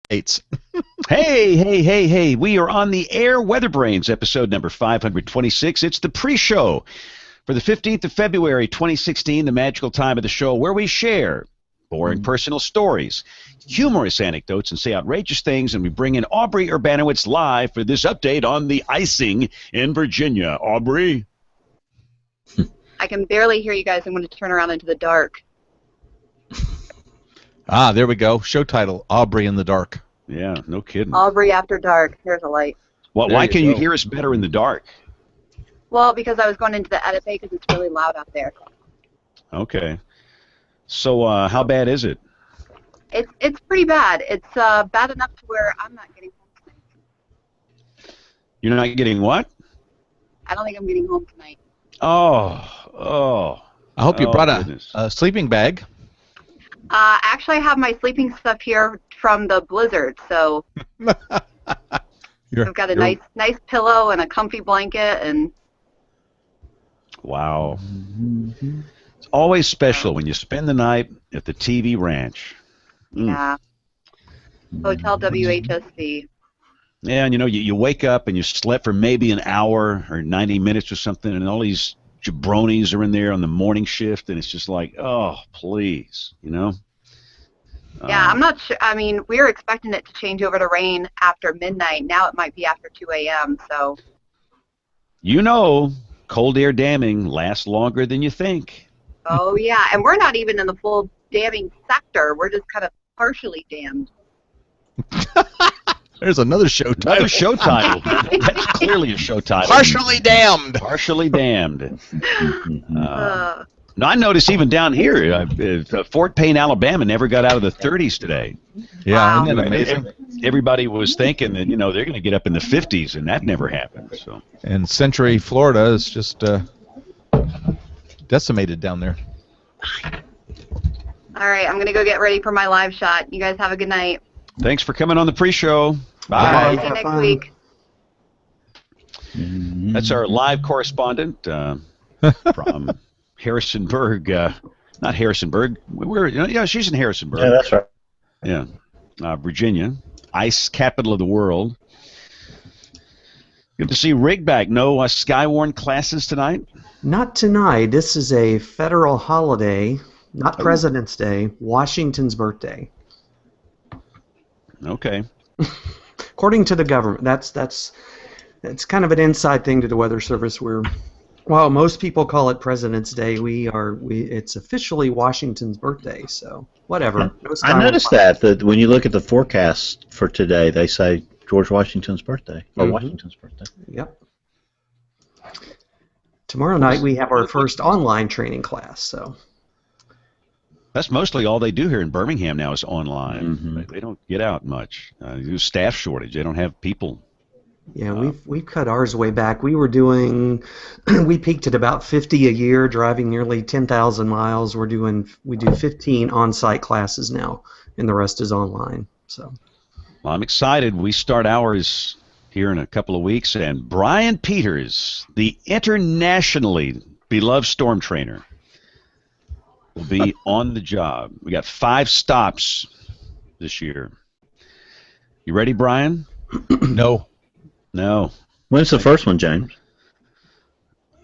Hey, hey. We are on the air. WeatherBrains, episode number 526. It's the pre-show for the 15th of February, 2016, the magical time of the show where we share boring personal stories, humorous anecdotes, and say outrageous things, and we bring in Aubrey Urbanowitz live for this update on the icing in Virginia. Aubrey? I can barely hear you guys. I'm going to turn around into the dark. There we go. Show title, Aubrey in the Dark. Yeah, no kidding. Aubrey After Dark. There's a light. Well, why can you hear us better in the dark? Well, because I was going into the edit bay because it's really loud out there. Okay. So how bad is it? It's pretty bad. It's bad enough to where I'm not getting home tonight. You're not getting what? I don't think I'm getting home tonight. Oh. I hope you brought goodness. a sleeping bag. Actually, I have my sleeping stuff here from the blizzard, so I've got a nice pillow and a comfy blanket and. Wow. It's always special when you spend the night at the TV ranch. Yeah. Hotel WHSC. Yeah, and you wake up and you slept for maybe an hour or 90 minutes or something, and all these jabronis are in there on the morning shift, and it's just like, oh, please, Yeah, I'm not sure. I mean, we were expecting it to change over to rain after midnight. Now it might be after 2 a.m., so. Cold air damming lasts longer than you think. Oh, yeah, and we're not even in the full damming sector. We're just kind of partially dammed. There's another show title. Another show title. That's clearly a show title. Partially damned. Partially damned. No, I noticed even down here, Fort Payne, Alabama, never got out of the 30s today. Yeah, Wow. isn't that amazing? Everybody was thinking that they're going to get up in the 50s, and that never happened. So. And Century, Florida is just decimated down there. All right, I'm going to go get ready for my live shot. You guys have a good night. Thanks for coming on the pre-show. Bye. Bye. See you next week. That's our live correspondent from Harrisonburg. Not Harrisonburg. She's in Harrisonburg. Yeah, that's right. Yeah, Virginia, ice capital of the world. Good to see Rig back. No Skywarn classes tonight? Not tonight. This is a federal holiday, not President's Day, Washington's birthday. Okay. According to the government, that's kind of an inside thing to the Weather Service. While most people call it President's Day, it's officially Washington's birthday. So whatever. I noticed that when you look at the forecast for today, they say George Washington's birthday or Washington's birthday. Yep. Tomorrow night we have our first online training class. So that's mostly all they do here in Birmingham now is online. Mm-hmm. They don't get out much. There's staff shortage. They don't have people. Yeah, we've cut ours way back. We peaked at about 50 a year, driving nearly 10,000 miles. We do 15 on-site classes now, and the rest is online. So, well, I'm excited. We start ours here in a couple of weeks, and Brian Peters, the internationally beloved storm trainer, will be on the job. We got 5 stops this year. You ready, Brian? No. When's the first one, James?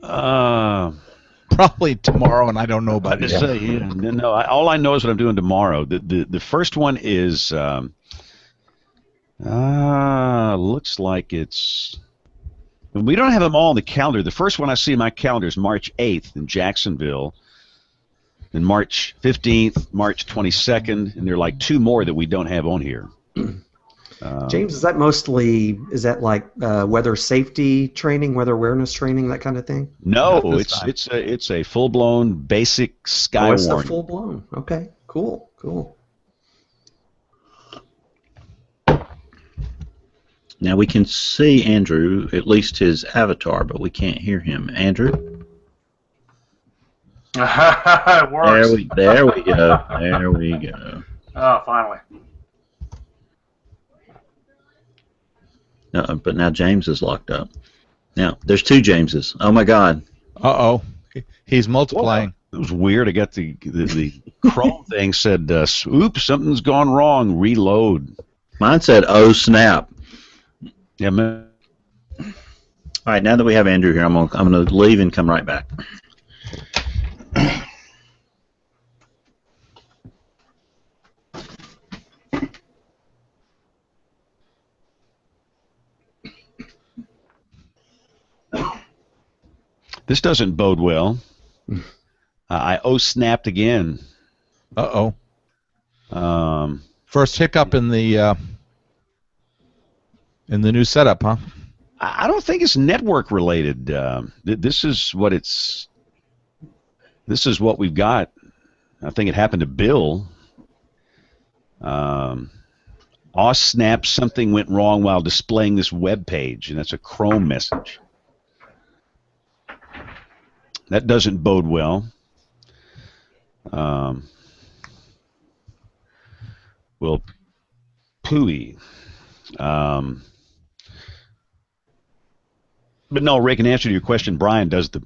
Probably tomorrow, and I don't know about it. All I know is what I'm doing tomorrow. The first one is looks like it's. We don't have them all on the calendar. The first one I see in my calendar is March 8th in Jacksonville, and March 15th, March 22nd, and there are like 2 more that we don't have on here. James, is that like weather safety training, weather awareness training, that kind of thing? No, it's a full-blown basic sky it's warning. Full-blown. Okay, cool. Now we can see Andrew, at least his avatar, but we can't hear him. Andrew? It works. There we go. There we go. Oh, finally. No, but now James is locked up. Now, there's 2 Jameses. Oh, my God. Uh-oh. He's multiplying. It was weird. I got the Chrome thing said, oops, something's gone wrong. Reload. Mine said, "Oh snap!" Yeah, man. All right, now that we have Andrew here, I'm gonna leave and come right back. This doesn't bode well. I snapped again. Uh-oh. First hiccup in the new setup, huh? I don't think it's network related. This is what we've got. I think it happened to Bill. Snap, something went wrong while displaying this web page, and that's a Chrome message. That doesn't bode well. Well, pooey. But no, Rick, in answer to your question, Brian does the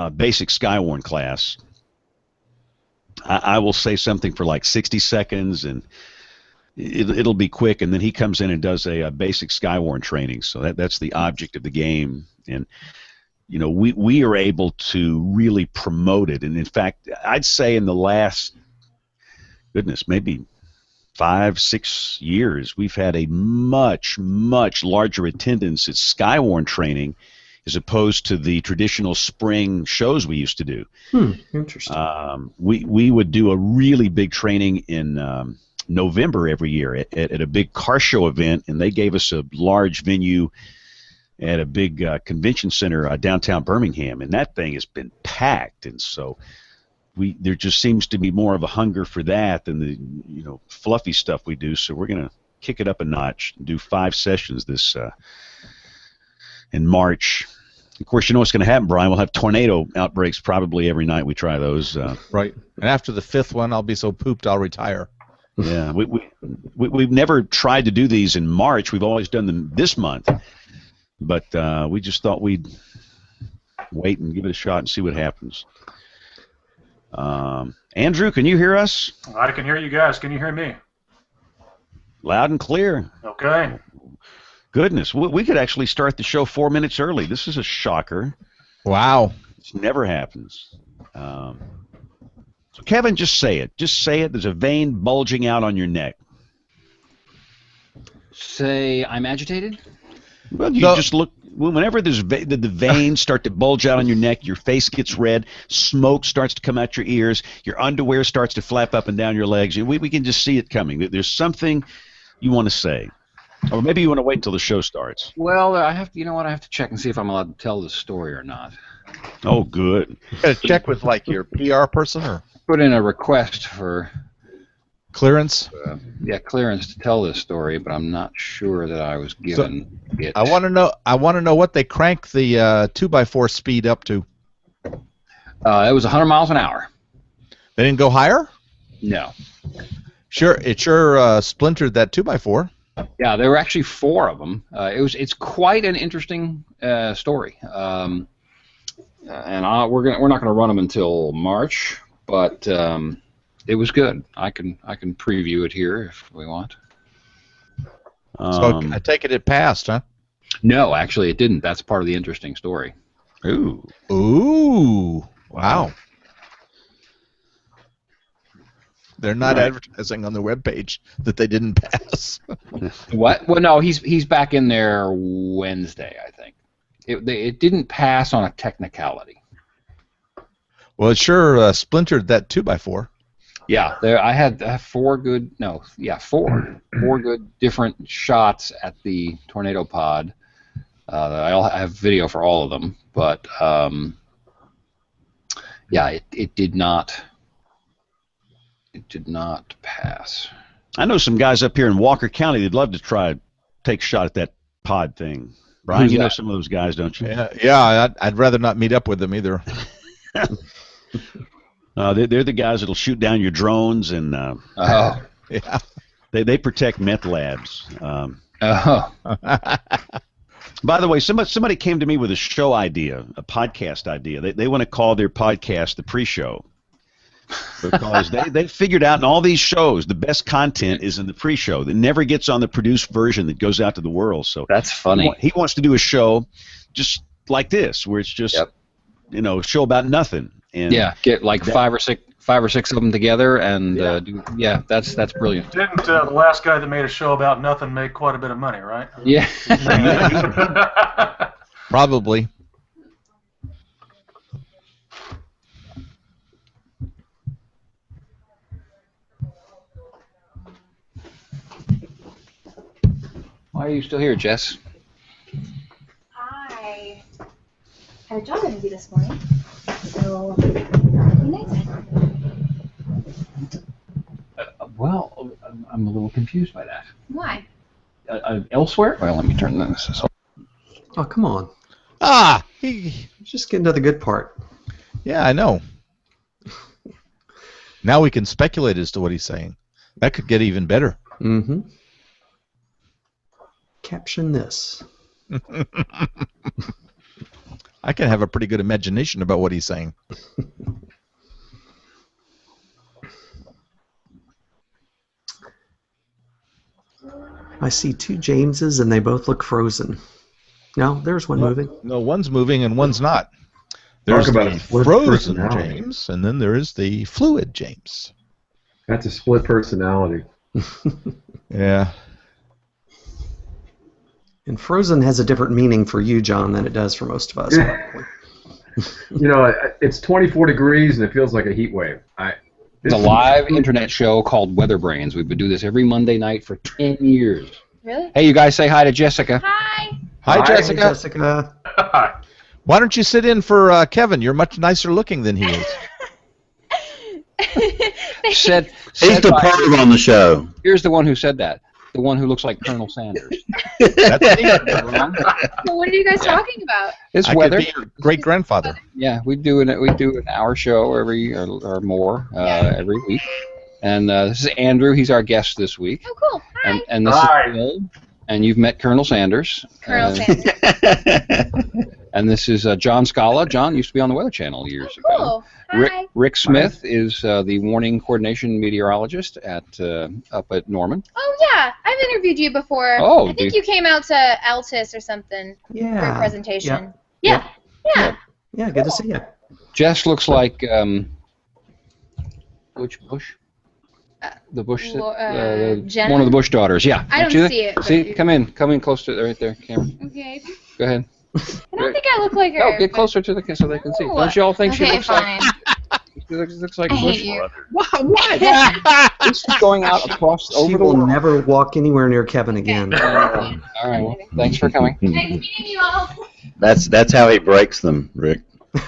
basic Skywarn class. I will say something for like 60 seconds, and it'll be quick, and then he comes in and does a basic Skywarn training. So that's the object of the game. And you know, we are able to really promote it. And in fact, I'd say in the last, maybe 5-6 years, we've had a much, much larger attendance at Skywarn training as opposed to the traditional spring shows we used to do. Interesting. We would do a really big training in November every year at a big car show event, and they gave us a large venue at a big convention center downtown Birmingham, and that thing has been packed. And so there just seems to be more of a hunger for that than the fluffy stuff we do. So we're going to kick it up a notch and do 5 sessions this in March. Of course, you know what's going to happen, Brian. We'll have tornado outbreaks probably every night we try those. Right. And after the 5th one, I'll be so pooped I'll retire. Yeah, we've never tried to do these in March. We've always done them this month. But we just thought we'd wait and give it a shot and see what happens. Andrew, can you hear us? I can hear you guys. Can you hear me? Loud and clear. Okay. Goodness, we could actually start the show 4 minutes early. This is a shocker. Wow. This never happens. So, Kevin, just say it. Just say it. There's a vein bulging out on your neck. Say I'm agitated? Well, you just look. Whenever the veins start to bulge out on your neck, your face gets red, smoke starts to come out your ears, your underwear starts to flap up and down your legs. We can just see it coming. There's something you want to say, or maybe you want to wait until the show starts. Well, I have to. You know what? I have to check and see if I'm allowed to tell this story or not. Oh, good. You gotta check with like your PR person or put in a request for clearance. Clearance to tell this story, but I'm not sure that I was given it. I want to know what they crank the 2x4 speed up to. It was 100 miles an hour. They didn't go higher? No. It sure splintered that 2x4. Yeah, there were actually 4 of them. It's quite an interesting story. And we're not going to run them until March, but it was good. I can preview it here if we want. So I take it passed, huh? No, actually it didn't. That's part of the interesting story. Ooh. Wow. They're not advertising on the webpage that they didn't pass. What? Well, no, he's back in there Wednesday, I think. It didn't pass on a technicality. Well, it sure splintered that 2x4. Yeah, I had 4 good different shots at the tornado pod. I have video for all of them, but it did not pass. I know some guys up here in Walker County that'd love to take a shot at that pod thing. Brian, you know some of those guys, don't you? Yeah, I'd rather not meet up with them either. They're the guys that'll shoot down your drones, and they protect meth labs. By the way, somebody came to me with a show idea, a podcast idea. They want to call their podcast the pre-show. Because they figured out in all these shows the best content is in the pre-show. That never gets on the produced version that goes out to the world. So That's funny. he wants to do a show just like this, where it's just a show about nothing. And get like five or six of them together, and that's brilliant. Didn't the last guy that made a show about nothing make quite a bit of money, right? Yeah. Probably. Why are you still here, Jess? I had a job interview this morning, so be nice. Well, I'm a little confused by that. Why? Elsewhere? Well, let me turn this off. Oh, come on. Just getting to the good part. Yeah, I know. Now we can speculate as to what he's saying. That could get even better. Mm-hmm. Caption this. I can have a pretty good imagination about what he's saying. I see two Jameses, and they both look frozen. No, there's one moving. No, one's moving and one's not. There's about the a split frozen personality. James, and then there is the fluid James. That's a split personality. Yeah. And frozen has a different meaning for you, John, than it does for most of us. You know, it's 24 degrees and it feels like a heat wave. It's a live internet show called WeatherBrains. We've been doing this every Monday night for 10 years. Really? Hey, you guys say hi to Jessica. Hi. Hi, Hi, Jessica. Jessica. Why don't you sit in for Kevin? You're much nicer looking than he is. He's the perv on the show. Here's the one who said that. The one who looks like Colonel Sanders. That's me. So what are you guys talking about? It's I weather. could be your great-grandfather. Yeah, we do an hour show every or more every week. And this is Andrew. He's our guest this week. Oh, cool. Hi. And this Hi. is Bill. And you've met Colonel Sanders. Colonel Sanders. And this is John Scala. John used to be on the Weather Channel years ago. Cool. Hi. Rick Smith is the warning coordination meteorologist at up at Norman. Oh, yeah. I've interviewed you before. Oh, I think you came out to Altus or something for a Yeah. presentation. Yeah. Yeah. Yeah, good to see you. Jess looks like which Bush? The Bush, Jenna? one of the Bush daughters. Yeah. I don't you see it, but See, you- come in close to right there, camera. Okay. Go ahead. I don't think I look like her. No, get but- closer to the so they can see. No. Don't you all think she Okay, looks fine. like she looks like I Bush hate you. brother? What? This is going out across She over the will world. never walk anywhere near Kevin again. All right. Well, thanks for coming. Nice meeting you all. That's how he breaks them, Rick.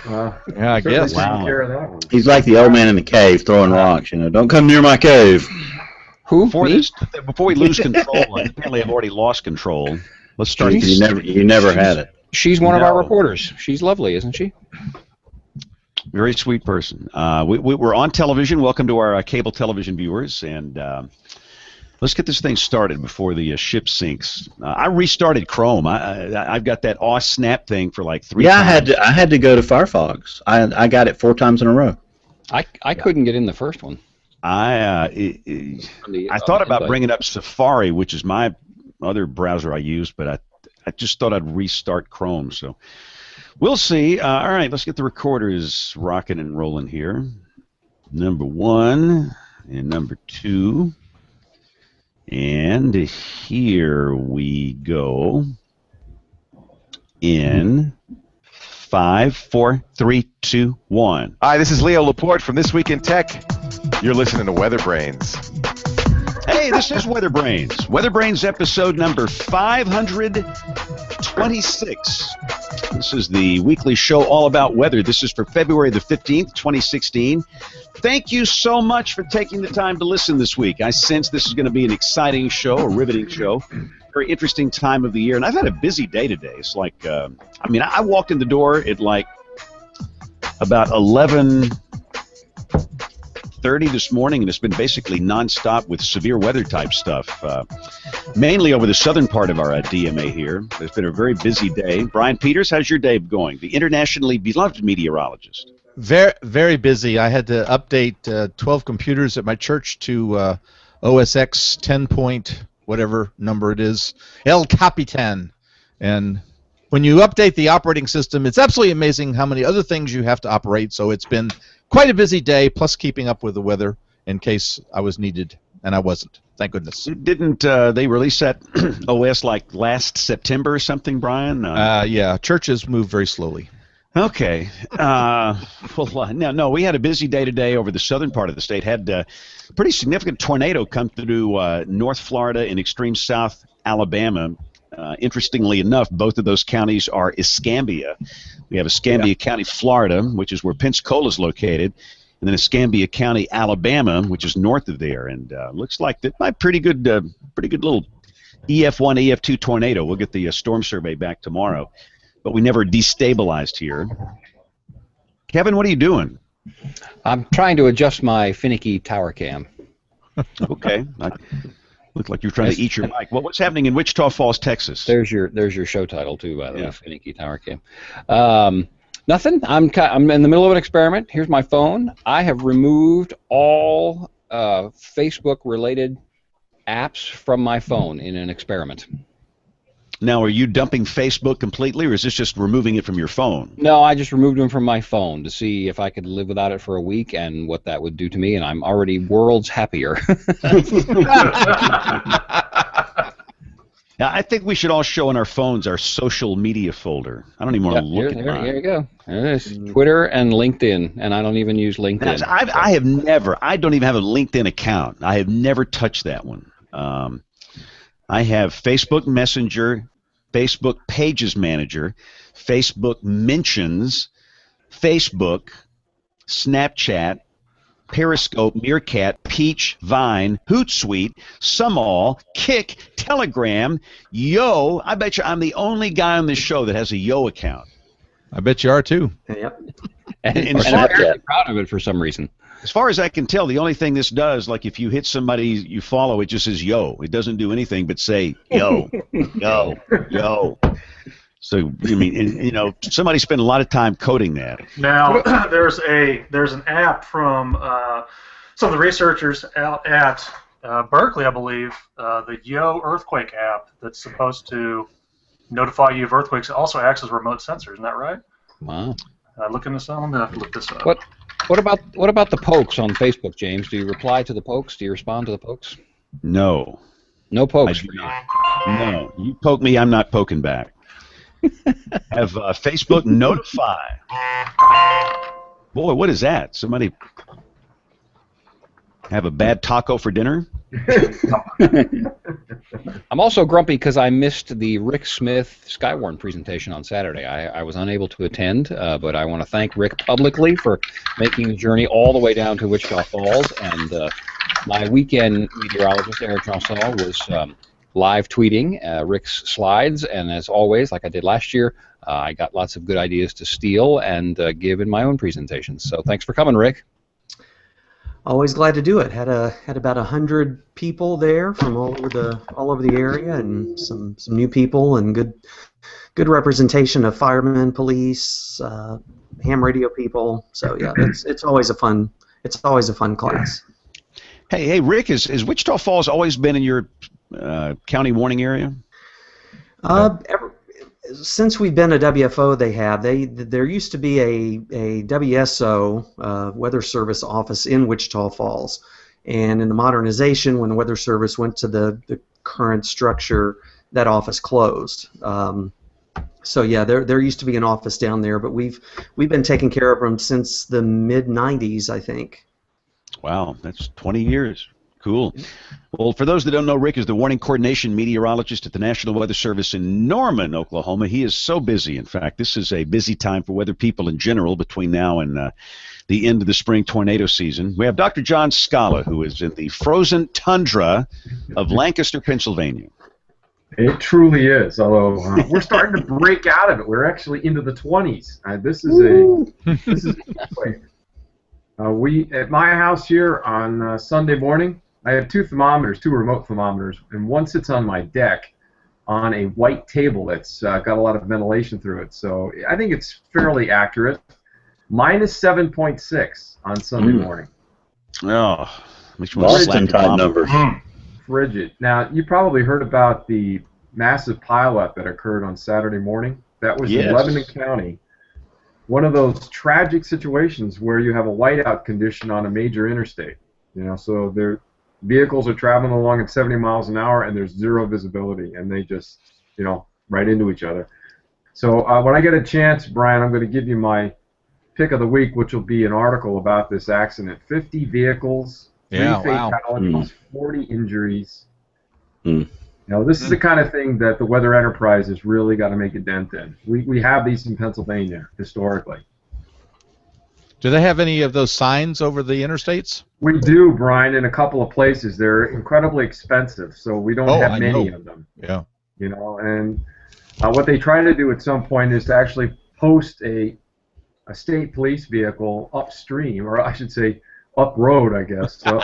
Yeah, I certainly guess. taking Wow. care of that one. He's like the old man in the cave throwing rocks. Don't come near my cave. Who? Before Me? before we lose control, and apparently I've already lost control. Let's start. You never had it. She's one of our No. reporters. She's lovely, isn't she? Very sweet person. We're on television. Welcome to our cable television viewers, and let's get this thing started before the ship sinks. I restarted Chrome. I've got that snap thing for like 3 times. I had to go to Firefox. I got it 4 times in a row. I couldn't get in the first one. I thought about bringing up Safari, which is my other browser I use, but I just thought I'd restart Chrome. So we'll see. All right, let's get the recorders rocking and rolling here. Number 1 and number 2. And here we go. In 5, 4, 3, 2, 1. Hi, this is Leo Laporte from This Week in Tech. You're listening to WeatherBrains. Hey, this is WeatherBrains. WeatherBrains episode number 526. This is the weekly show all about weather. This is for February the 15th, 2016. Thank you so much for taking the time to listen this week. I sense this is going to be an exciting show, a riveting show, very interesting time of the year. And I've had a busy day today. It's like, I walked in the door at like about 11:30 this morning, and it's been basically nonstop with severe weather type stuff, mainly over the southern part of our DMA here. It's been a very busy day. Brian Peters, how's your day going? The internationally beloved meteorologist. Very, very busy. I had to update 12 computers at my church to OS X 10 point, whatever number it is, El Capitan. And when you update the operating system, it's absolutely amazing how many other things you have to operate. So it's been quite a busy day, plus keeping up with the weather in case I was needed, and I wasn't. Thank goodness. Didn't they release that OS like last September or something, Brian? Yeah, churches move very slowly. Okay. No, we had a busy day today over the southern part of the state. Had a pretty significant tornado come through North Florida and extreme South Alabama. Interestingly enough, both of those counties are Escambia. We have Escambia County, Florida, which is where Pensacola is located, and then Escambia County, Alabama, which is north of there. And looks like that might pretty good little EF1, EF2 tornado. We'll get the storm survey back tomorrow. But we never destabilized here. Kevin, what are you doing? I'm trying to adjust my finicky tower cam. Okay. Looked like you're trying to eat your mic. Well, what's happening in Wichita Falls, Texas? There's your show title too, by the way, finicky tower cam. Nothing. I'm in the middle of an experiment. Here's my phone. I have removed all Facebook-related apps from my phone in an experiment. Now, are you dumping Facebook completely, or is this just removing it from your phone? No, I just removed them from my phone to see if I could live without it for a week and what that would do to me, and I'm already worlds happier. Now, I think we should all show on our phones our social media folder. I don't even want to look at mine. Here you go. There it is. Twitter and LinkedIn, and I don't even use LinkedIn. I don't even have a LinkedIn account. I have never touched that one. I have Facebook Messenger, Facebook Pages Manager, Facebook Mentions, Facebook, Snapchat, Periscope, Meerkat, Peach, Vine, Hootsuite, Sumall, Kick, Telegram, Yo. I bet you I'm the only guy on this show that has a Yo account. I bet you are too. Yep. And I'm very proud of it for some reason. As far as I can tell, the only thing this does, like if you hit somebody you follow, it just says yo. It doesn't do anything but say yo, yo, yo. So, I mean, somebody spent a lot of time coding that. Now, there's an app from some of the researchers out at Berkeley, I believe, the Yo earthquake app that's supposed to notify you of earthquakes. It also acts as remote sensor. Isn't that right? Wow. Looking this up. I'm gonna have to look this up. What about the pokes on Facebook, James? Do you reply to the pokes? Do you respond to the pokes? No. No pokes. No. You poke me, I'm not poking back. Have Facebook notify. Boy, what is that? Somebody have a bad taco for dinner? I'm also grumpy because I missed the Rick Smith Skywarn presentation on Saturday. I was unable to attend, but I want to thank Rick publicly for making the journey all the way down to Wichita Falls. And my weekend meteorologist, Eric Chancel, was live tweeting Rick's slides. And as always, like I did last year, I got lots of good ideas to steal and give in my own presentations. So thanks for coming, Rick. Always glad to do it. Had about 100 people there from all over the area, and some new people, and good representation of firemen, police, ham radio people. So yeah, it's always a fun class. Hey, Rick, is Wichita Falls always been in your county warning area? Since we've been a WFO, there used to be a WSO, Weather Service office in Wichita Falls, and in the modernization, when the Weather Service went to the current structure, that office closed. So yeah, there used to be an office down there, but we've been taking care of them since the mid-90s, I think. Wow, that's 20 years. Cool. Well, for those that don't know, Rick is the warning coordination meteorologist at the National Weather Service in Norman, Oklahoma. He is so busy. In fact, this is a busy time for weather people in general between now and the end of the spring tornado season. We have Dr. John Scala, who is in the frozen tundra of Lancaster, Pennsylvania. It truly is, although we're starting to break out of it. We're actually into the 20s. This is we at my house here on Sunday morning, I have two remote thermometers, and one sits on my deck on a white table that's got a lot of ventilation through it. So I think it's fairly accurate. minus 7.6 on Sunday morning. Oh, makes me want to slap Boston the type bomb. numbers. Frigid. Now, you probably heard about the massive pileup that occurred on Saturday morning. That was in Yes. Lebanon County. One of those tragic situations where you have a whiteout condition on a major interstate. You know, so their vehicles are traveling along at 70 miles an hour and there's zero visibility, and they just, you know, right into each other. So when I get a chance, Brian, I'm going to give you my pick of the week, which will be an article about this accident. 50 vehicles, 3 fatalities, 40 injuries. You know, this is the kind of thing that the Weather Enterprise has really got to make a dent in. We have these in Pennsylvania historically. Do they have any of those signs over the interstates? We do, Brian, in a couple of places. They're incredibly expensive, so we don't have many of them. Yeah. You know, and what they try to do at some point is to actually post a state police vehicle upstream, or I should say up road, I guess. So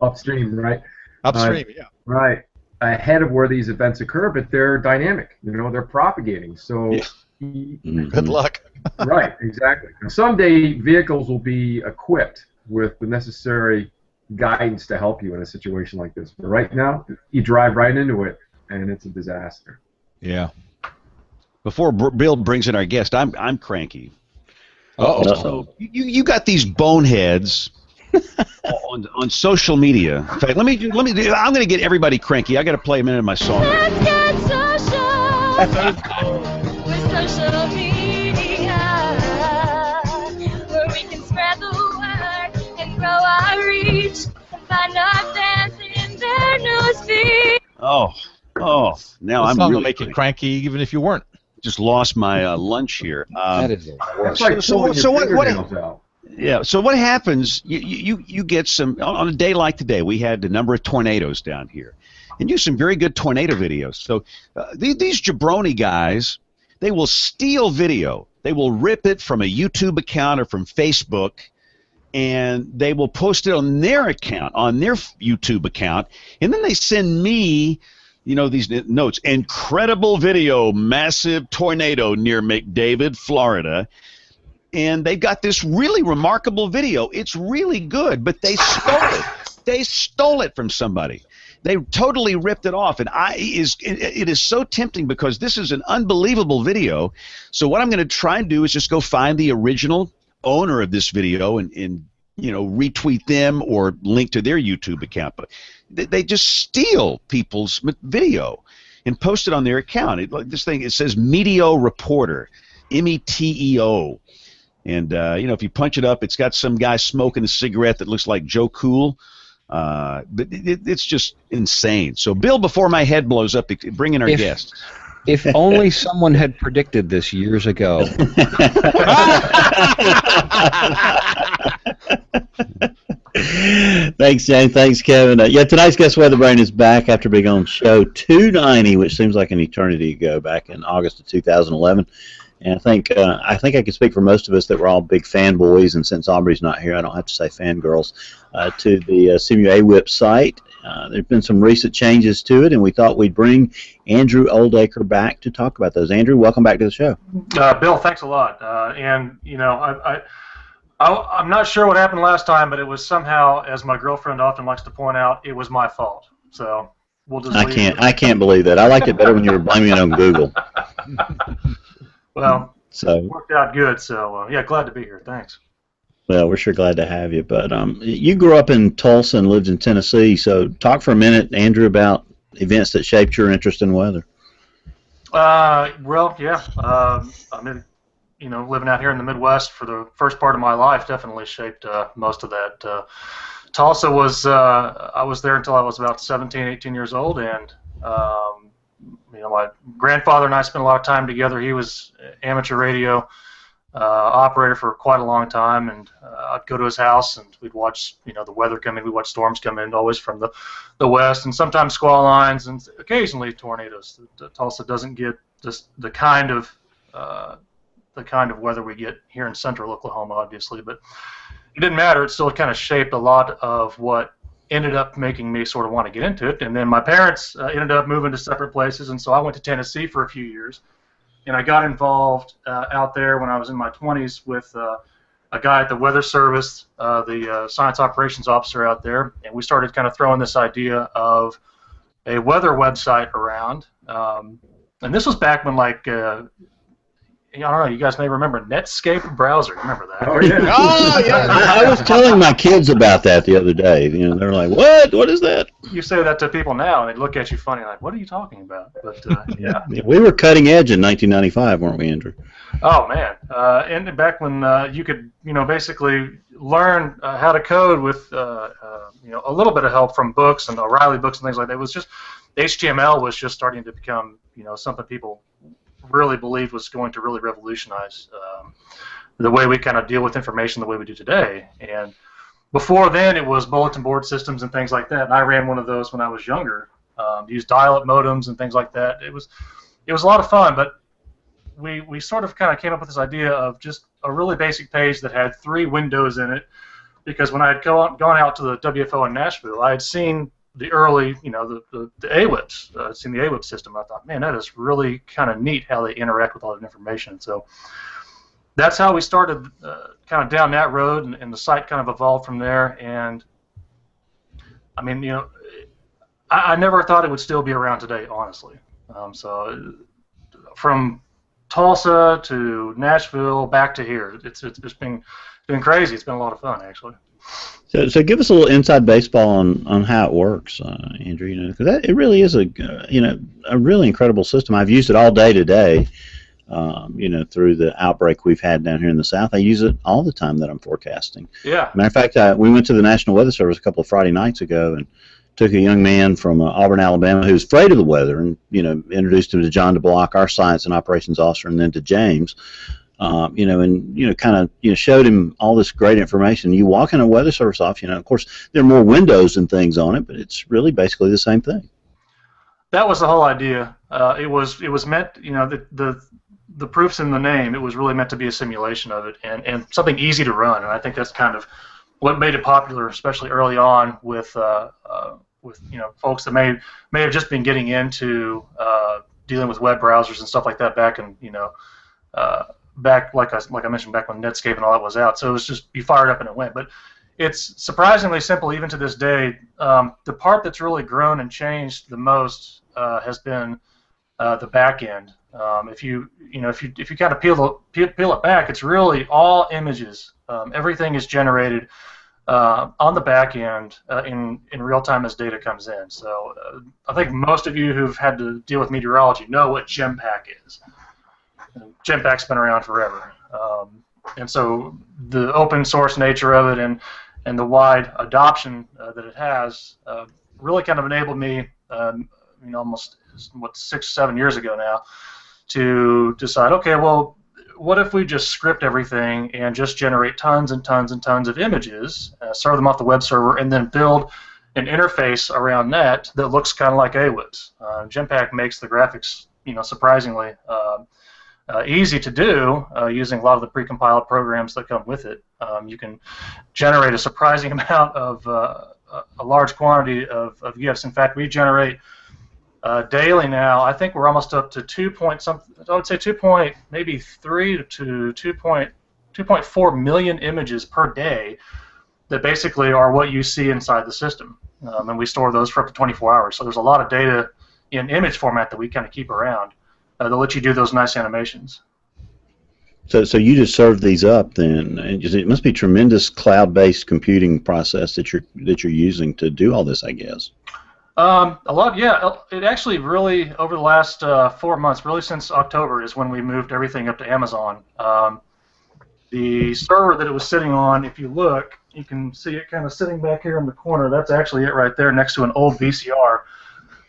upstream, right? Upstream, yeah. Right, ahead of where these events occur, but they're dynamic. You know, they're propagating. So. Good luck. Right, exactly. Now, someday vehicles will be equipped with the necessary guidance to help you in a situation like this. But right now, you drive right into it, and it's a disaster. Yeah. Before Bill brings in our guest, I'm cranky. Uh-oh. So you got these boneheads on social media. In fact, let me. I'm going to get everybody cranky. I got to play a minute of my song. Let's get social with social media, where we can spread the word and grow our reach and find our fans in their newsfeed. Oh, now This I'm song will really make you cranky even if you weren't. just lost my lunch here. That is the worst. It's like pulling your fingernails out. Yeah. So what happens? You get some on a day like today. We had a number of tornadoes down here, and you some very good tornado videos. So these jabroni guys, they will steal video. They will rip it from a YouTube account or from Facebook, and they will post it on their account, on their YouTube account, and then they send me, these notes. Incredible video, massive tornado near McDavid, Florida. And they've got this really remarkable video. It's really good, but they stole it. They stole it from somebody. They totally ripped it off, and it is so tempting because this is an unbelievable video. So what I'm going to try and do is just go find the original owner of this video and retweet them or link to their YouTube account. But they just steal people's video and post it on their account. It says Meteo Reporter, METEO. And, if you punch it up, it's got some guy smoking a cigarette that looks like Joe Cool. But it's just insane. So, Bill, before my head blows up, bring in our guest. If only someone had predicted this years ago. Thanks, James. Thanks, Kevin. Tonight's guest WeatherBrain is back after being on show 290, which seems like an eternity ago, back in August of 2011. And I think I can speak for most of us that we're all big fanboys, and since Aubrey's not here, I don't have to say fangirls, to the CMU AWIP site. There have been some recent changes to it, and we thought we'd bring Andrew Oldacre back to talk about those. Andrew, welcome back to the show. Bill, thanks a lot. I'm not sure what happened last time, but it was somehow, as my girlfriend often likes to point out, it was my fault. So we'll just I can't believe that. I liked it better when you were blaming it on Google. Well, it worked out good, so glad to be here. Thanks. Well, we're sure glad to have you. But you grew up in Tulsa and lived in Tennessee, so talk for a minute, Andrew, about events that shaped your interest in weather. I've been, living out here in the Midwest for the first part of my life definitely shaped most of that. Tulsa was, I was there until I was about 17, 18 years old, and my grandfather and I spent a lot of time together. He was amateur radio operator for quite a long time, and I'd go to his house and we'd watch, the weather come in. We'd watch storms come in, always from the west, and sometimes squall lines, and occasionally tornadoes. Tulsa doesn't get just the kind of weather we get here in central Oklahoma, obviously, but it didn't matter. It still kind of shaped a lot of what ended up making me sort of want to get into it. And then my parents ended up moving to separate places, and so I went to Tennessee for a few years. and I got involved out there when I was in my 20s with a guy at the Weather Service, the science operations officer out there, and we started kind of throwing this idea of a weather website around. And this was back when, like, I don't know, you guys may remember Netscape browser. Remember that? Oh, yeah. Oh, yeah. I was telling my kids about that the other day. You know, they're like, "What? What is that?" You say that to people now, and they look at you funny, like, "What are you talking about?" But yeah. We were cutting edge in 1995, weren't we, Andrew? Oh man! And back when you could, basically learn how to code with, a little bit of help from books and O'Reilly books and things like that. It was just HTML was just starting to become, something people really believed was going to really revolutionize the way we kind of deal with information the way we do today. And before then, it was bulletin board systems and things like that. And I ran one of those when I was younger. Used dial-up modems and things like that. It was a lot of fun, but we sort of kind of came up with this idea of just a really basic page that had 3 windows in it, because when I had gone out to the WFO in Nashville, I had seen the early, the AWIPs. I'd seen the AWIP system. I thought, man, that is really kind of neat how they interact with all that information. So that's how we started kind of down that road, and the site kind of evolved from there. And I mean, I never thought it would still be around today, honestly. So from Tulsa to Nashville back to here, it's been crazy. It's been a lot of fun, actually. So give us a little inside baseball on how it works, Andrew. Because it really is a really incredible system. I've used it all day today. Through the outbreak we've had down here in the South, I use it all the time that I'm forecasting. Yeah. Matter of fact, we went to the National Weather Service a couple of Friday nights ago and took a young man from Auburn, Alabama, who was afraid of the weather, and introduced him to John DeBlock, our science and operations officer, and then to James. Showed him all this great information. You walk in a weather service office, of course, there are more windows and things on it, but it's really basically the same thing. That was the whole idea. It was meant, the proof's in the name. It was really meant to be a simulation of it, and something easy to run. And I think that's kind of what made it popular, especially early on with folks that may have just been getting into dealing with web browsers and stuff like that back in back like I mentioned, back when Netscape and all that was out. So it was just, you fired up and it went. But it's surprisingly simple even to this day. The part that's really grown and changed the most has been the back end. If you kind of peel it back, it's really all images. Everything is generated on the back end in real time as data comes in. So I think most of you who've had to deal with meteorology know what GEMPAC is. GEMPAC's been around forever, and so the open source nature of it and the wide adoption that it has really kind of enabled me, almost 6-7 years ago now, to decide, okay, well, what if we just script everything and just generate tons and tons and tons of images, serve them off the web server, and then build an interface around that looks kind of like AWIPS. GEMPAC makes the graphics, surprisingly easy to do using a lot of the precompiled programs that come with it. You can generate a surprising amount of a large quantity of GIFs. In fact, we generate daily now. I think we're almost up to 2.4 million images per day that basically are what you see inside the system, and we store those for up to 24 hours. So there's a lot of data in image format that we kind of keep around. They'll let you do those nice animations. So you just serve these up then? It must be a tremendous cloud-based computing process that you're using to do all this, I guess. A lot, yeah. It actually really, over the last 4 months, really since October, is when we moved everything up to Amazon. The server that it was sitting on, if you look, you can see it kind of sitting back here in the corner. That's actually it right there, next to an old VCR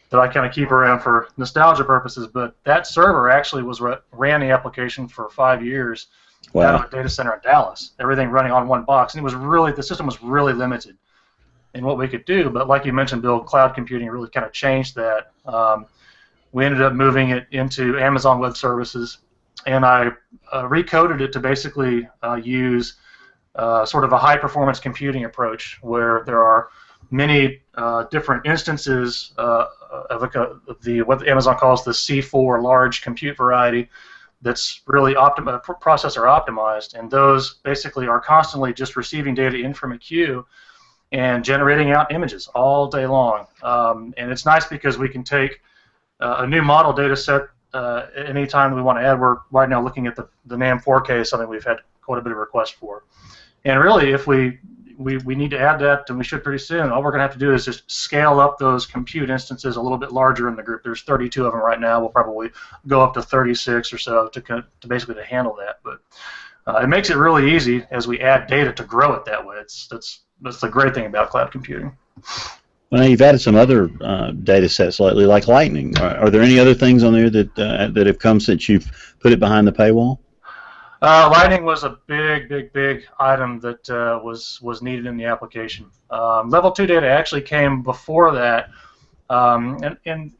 that I kind of keep around for nostalgia purposes. But that server actually ran the application for 5 years. Wow. Out of a data center in Dallas. Everything running on one box, and the system was really limited in what we could do. But like you mentioned, Bill, cloud computing really kind of changed that. We ended up moving it into Amazon Web Services, and I recoded it to basically use sort of a high-performance computing approach where there are many different instances of what Amazon calls the C4 large compute variety, that's really processor optimized, and those basically are constantly just receiving data in from a queue and generating out images all day long. And it's nice because we can take a new model data set anytime we want to add. We're right now looking at the NAM 4K, something we've had quite a bit of requests for. And really, if we need to add that, and we should pretty soon, all we're going to have to do is just scale up those compute instances a little bit larger in the group. There's 32 of them right now. We'll probably go up to 36 or so to basically to handle that. But it makes it really easy as we add data to grow it that way. That's the great thing about cloud computing. Well, you've added some other data sets lately, like Lightning. Are there any other things on there that have come since you've put it behind the paywall? Lightning was a big item that was needed in the application. Level 2 data actually came before that, and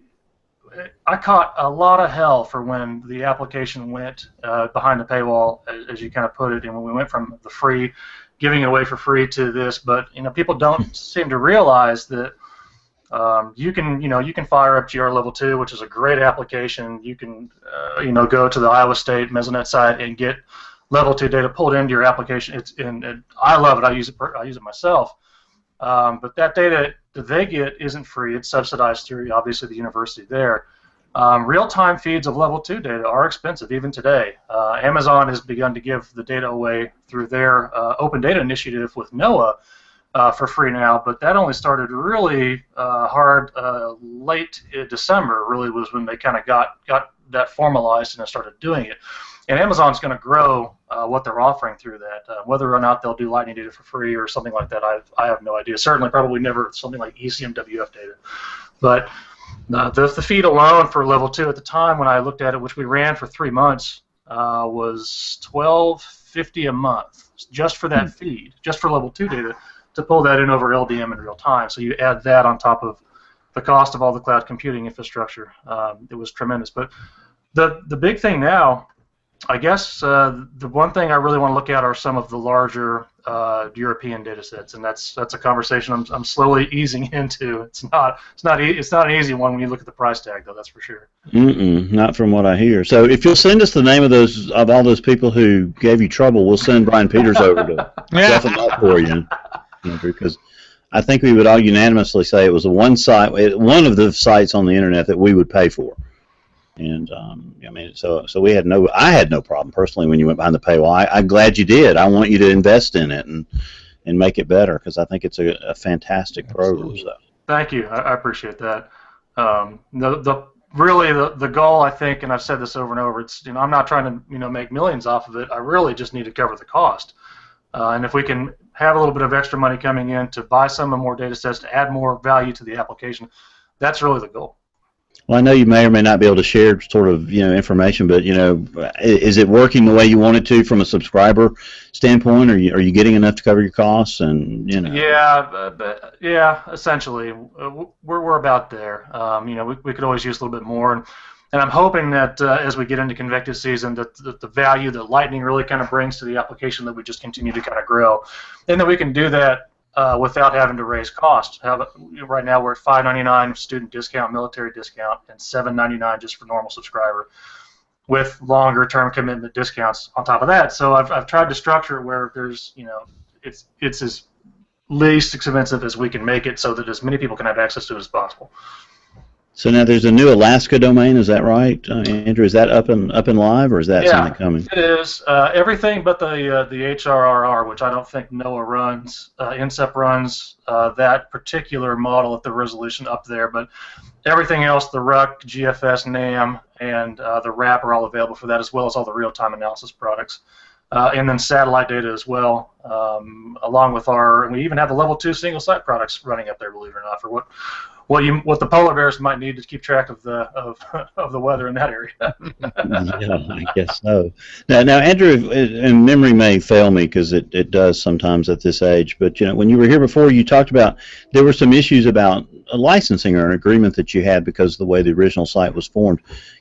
I caught a lot of hell for when the application went behind the paywall, as you kind of put it, and when we went from the free, giving it away for free, to this. But people don't seem to realize that you can fire up GR Level 2, which is a great application. You can go to the Iowa State Mesonet site and get Level 2 data pulled into your application. I love it. I use it myself. But that data that they get isn't free. It's subsidized through obviously the university there. Real-time feeds of Level 2 data are expensive even today. Amazon has begun to give the data away through their Open Data Initiative with NOAA for free now, but that only started really hard late December. Really was when they kind of got that formalized and started doing it. And Amazon's going to grow what they're offering through that. Whether or not they'll do Lightning data for free or something like that, I have no idea. Certainly, probably never something like ECMWF data. But the feed alone for Level 2 at the time when I looked at it, which we ran for 3 months, was $12.50 a month just for that feed, just for Level 2 data, to pull that in over LDM in real time. So you add that on top of the cost of all the cloud computing infrastructure. It was tremendous. But the big thing now, I guess the one thing I really want to look at are some of the larger European data sets, and that's a conversation I'm slowly easing into. It's not an easy one when you look at the price tag, though. That's for sure. Not from what I hear. So if you'll send us the name of all those people who gave you trouble, we'll send Brian Peters over to stuff them up for you, because I think we would all unanimously say it was one of the sites on the internet that we would pay for. And so I had no problem personally when you went behind the paywall. I'm glad you did. I want you to invest in it and make it better, because I think it's a fantastic program. So. Thank you. I appreciate that. The goal, I think, and I've said this over and over, it's I'm not trying to make millions off of it. I really just need to cover the cost. And if we can have a little bit of extra money coming in to buy some more data sets to add more value to the application, that's really the goal. Well, I know you may or may not be able to share sort of information, but is it working the way you want it to from a subscriber standpoint? Are you getting enough to cover your costs? And Yeah, essentially, we're about there. We could always use a little bit more, and I'm hoping that as we get into convective season, that the value that Lightning really kind of brings to the application, that we just continue to kind of grow, and that we can do that without having to raise costs. Right now we're at $5.99 student discount, military discount, and $7.99 just for normal subscriber, with longer term commitment discounts on top of that. So I've tried to structure it where there's it's as least expensive as we can make it, so that as many people can have access to it as possible. So now there's a new Alaska domain, is that right, Andrew? Is that up and live, or is that something coming? It is. Everything but the HRRR, which I don't think NOAA runs. INSEP runs that particular model at the resolution up there, but everything else, the RUC, GFS, NAM, and the RAP are all available for that, as well as all the real-time analysis products. And then satellite data as well, along with we even have the Level 2 single-site products running up there, believe it or not, for what the polar bears might need to keep track of the weather in that area. Yeah, I guess so. Now, Andrew, and memory may fail me because it does sometimes at this age, but when you were here before, you talked about there were some issues about a licensing or an agreement that you had because of the way the original site was formed.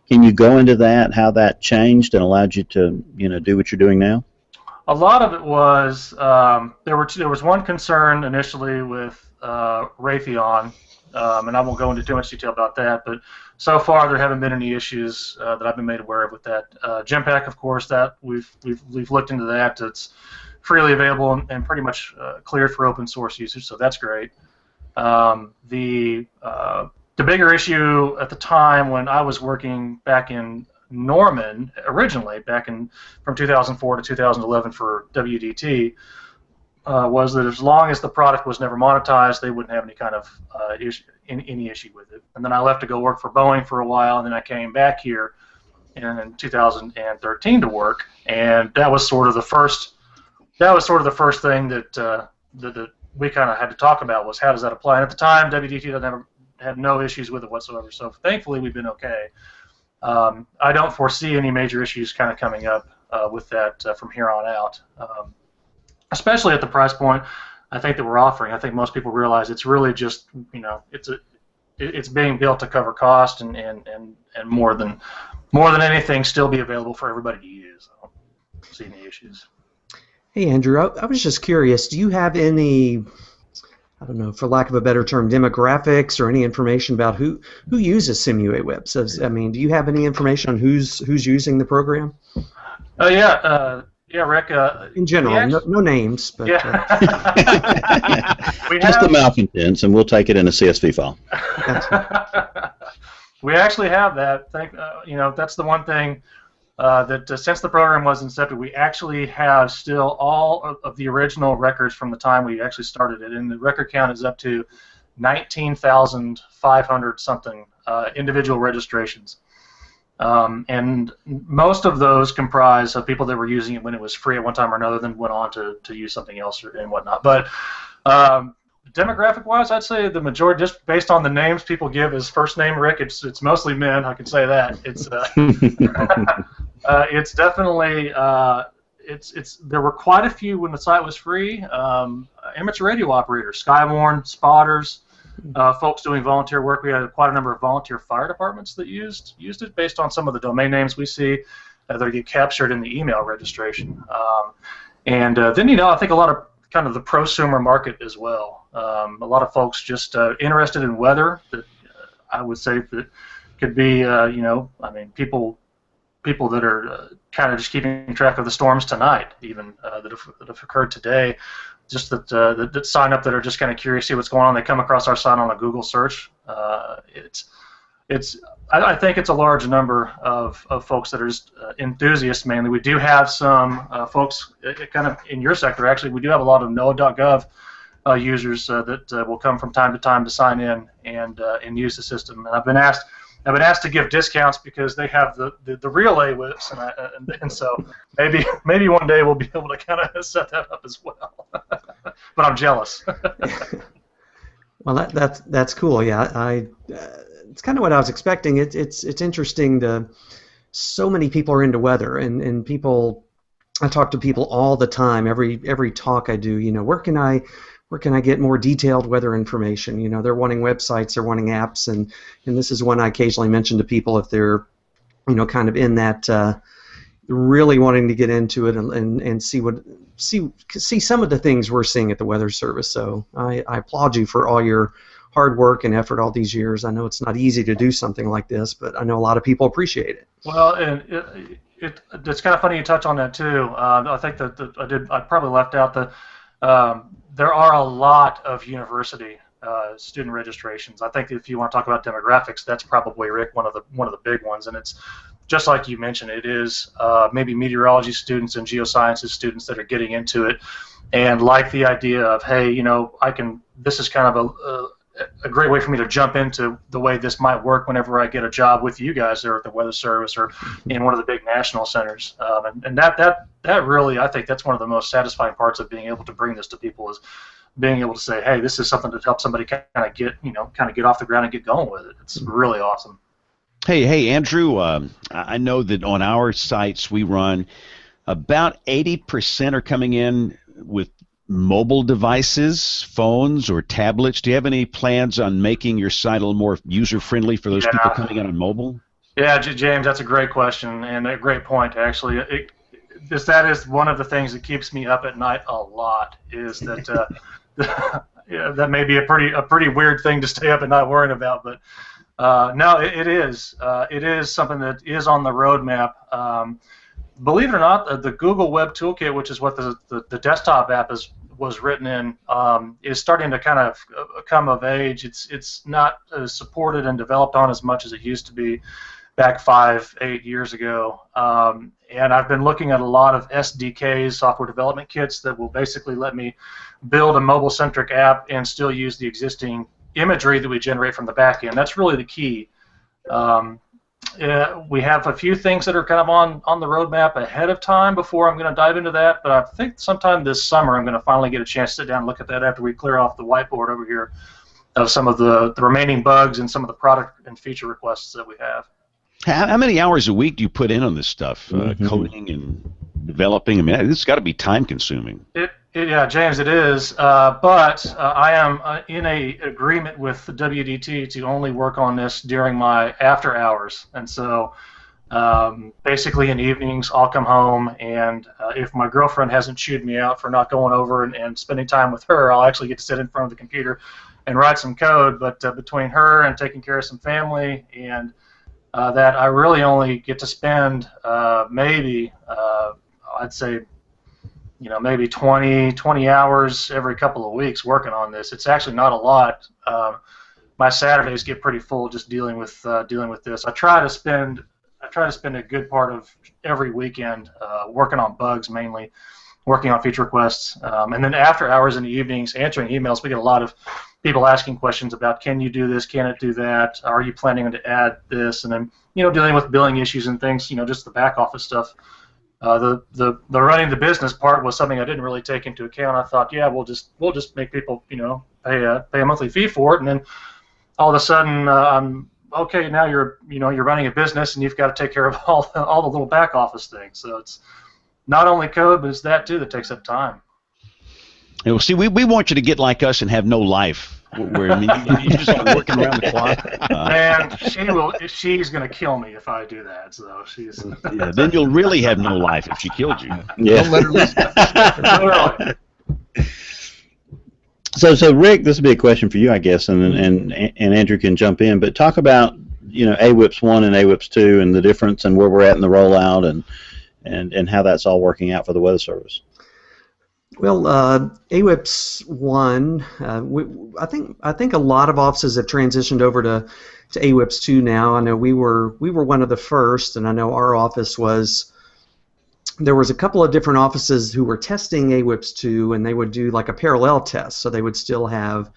Can you go into that, how that changed and allowed you to do what you're doing now? A lot of it was there was one concern initially with Raytheon and I won't go into too much detail about that, but so far there haven't been any issues that I've been made aware of with that. Genpack, of course, that we've looked into that. It's freely available and pretty much cleared for open source usage, so that's great. The bigger issue at the time when I was working back in Norman originally, from 2004 to 2011 for WDT, was that as long as the product was never monetized, they wouldn't have any kind of any issue with it. And then I left to go work for Boeing for a while, and then I came back here in 2013 to work, and that was sort of the first. That was sort of the first thing that we kind of had to talk about, was how does that apply. And at the time, WDT had no issues with it whatsoever. So thankfully, we've been okay. I don't foresee any major issues kind of coming up with that from here on out. Especially at the price point I think that we're offering. I think most people realize it's really just, it's being built to cover cost and more than anything, still be available for everybody to use. I don't see any issues. Hey Andrew, I was just curious, do you have any, I don't know, for lack of a better term, demographics or any information about who uses SimuAWeb? So, I mean, do you have any information on who's using the program? Oh yeah. Yeah, Rick. In general, no names, but yeah. Just the malcontents, and we'll take it in a CSV file. We actually have that. That's the one thing that since the program was incepted, we actually have still all of the original records from the time we actually started it, and the record count is up to 19,500 something individual registrations. And most of those comprise of people that were using it when it was free at one time or another, then went on to use something else and whatnot. But demographic-wise, I'd say the majority, just based on the names people give as first name Rick, it's mostly men. I can say that. It's it's definitely there were quite a few when the site was free. Amateur radio operators, Skywarn, spotters. Folks doing volunteer work. We had quite a number of volunteer fire departments that used it based on some of the domain names we see that get captured in the email registration. And then, I think a lot of kind of the prosumer market as well. A lot of folks just interested in weather that I would say that could be, people that are kind of just keeping track of the storms tonight, even that have occurred today. Just that sign up that are just kind of curious to see what's going on. They come across our site on a Google search. I think it's a large number of folks that are just enthusiasts mainly. We do have some folks kind of in your sector. Actually, we do have a lot of NOAA.gov users that will come from time to time to sign in and use the system. And I've been asked to give discounts because they have the real AWIPs, and so maybe one day we'll be able to kind of set that up as well. But I'm jealous. Well, that's cool. Yeah, it's kind of what I was expecting. It's interesting. So many people are into weather, and people. I talk to people all the time. Every talk I do, where can I get more detailed weather information? They're wanting websites, they're wanting apps, and this is one I occasionally mention to people if they're, kind of in that really wanting to get into it and see some of the things we're seeing at the Weather Service. So I applaud you for all your hard work and effort all these years. I know it's not easy to do something like this, but I know a lot of people appreciate it. Well, and it's kind of funny you touch on that too. I think that I probably left out the. There are a lot of university student registrations. I think if you want to talk about demographics, that's probably, Rick, one of the big ones. And it's just like you mentioned. It is maybe meteorology students and geosciences students that are getting into it, and like the idea of, hey, this is kind of a great way for me to jump into the way this might work whenever I get a job with you guys there at the Weather Service or in one of the big national centers. And that really, I think that's one of the most satisfying parts of being able to bring this to people, is being able to say, hey, this is something to help somebody kind of get off the ground and get going with it. It's really awesome. Hey, Andrew, I know that on our sites we run about 80% are coming in with mobile devices, phones, or tablets. Do you have any plans on making your site a little more user-friendly for those people coming in on mobile? Yeah, James, that's a great question and a great point, actually. That is one of the things that keeps me up at night a lot, is that yeah, that may be a pretty weird thing to stay up at night worrying about, but no, it is. It is something that is on the roadmap. Believe it or not, the Google Web Toolkit, which is what the desktop app was written in, is starting to kind of come of age. It's not supported and developed on as much as it used to be back 5-8 years ago. And I've been looking at a lot of SDKs, software development kits, that will basically let me build a mobile-centric app and still use the existing imagery that we generate from the back end. That's really the key. We have a few things that are kind of on the roadmap ahead of time before I'm going to dive into that, but I think sometime this summer I'm going to finally get a chance to sit down and look at that after we clear off the whiteboard over here of some of the remaining bugs and some of the product and feature requests that we have. How many hours a week do you put in on this stuff, coding and developing? I mean, this has got to be time-consuming. Yeah, James, it is. But I am in a agreement with the WDT to only work on this during my after hours, and so basically in evenings I'll come home, and if my girlfriend hasn't chewed me out for not going over and spending time with her, I'll actually get to sit in front of the computer and write some code. But between her and taking care of some family and that, I really only get to spend maybe I'd say maybe 20 hours every couple of weeks working on this. It's actually not a lot. My Saturdays get pretty full just dealing with this. I try to spend a good part of every weekend working on bugs, mainly working on feature requests, and then after hours in the evenings answering emails. We get a lot of people asking questions about, can you do this, can it do that, are you planning to add this, and then dealing with billing issues and things, just the back office stuff. The running the business part was something I didn't really take into account. I thought, yeah, we'll just make people pay a monthly fee for it, and then all of a sudden I'm okay. Now you're running a business and you've got to take care of all the little back office things. So it's not only code, but it's that too that takes up time. Well, see, we want you to get like us and have no life. Where you're just working around the clock. Man, she's going to kill me if I do that. So she's. Yeah, then you'll really have no life if she killed you. Yeah. Don't let her listen. So Rick, this would be a question for you, I guess, and Andrew can jump in. But talk about AWIPS 1 and AWIPS 2 and the difference and where we're at in the rollout and how that's all working out for the Weather Service. Well, AWIPS 1, I think a lot of offices have transitioned over to AWIPS 2 now. I know we were one of the first, and I know our office was. There was a couple of different offices who were testing AWIPS 2, and they would do like a parallel test, so they would still have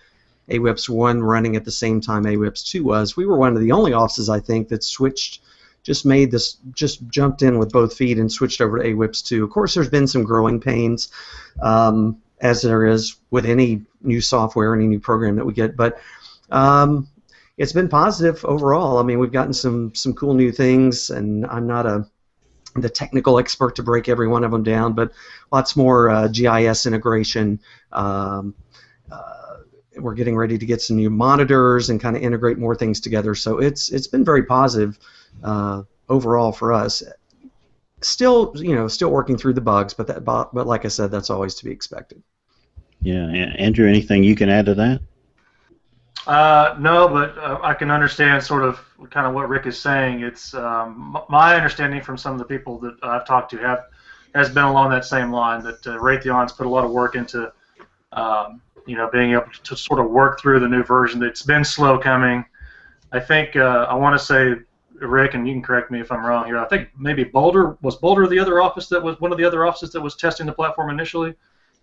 AWIPS 1 running at the same time AWIPS 2 was. We were one of the only offices, I think, that switched. Just jumped in with both feet and switched over to AWIPS 2. Of course, there's been some growing pains, as there is with any new software, any new program that we get, but it's been positive overall. I mean, we've gotten some cool new things, and I'm not the technical expert to break every one of them down, but lots more GIS integration. We're getting ready to get some new monitors and kind of integrate more things together. So it's been very positive overall for us. Still working through the bugs, but like I said, that's always to be expected. Yeah, Andrew, anything you can add to that? No, but I can understand sort of kind of what Rick is saying. It's my understanding from some of the people that I've talked to has been along that same line, that Raytheon's put a lot of work into being able to sort of work through the new version. It's been slow coming. I think I want to say, Rick, and you can correct me if I'm wrong here, I think maybe Boulder the other office that was one of the other offices that was testing the platform initially?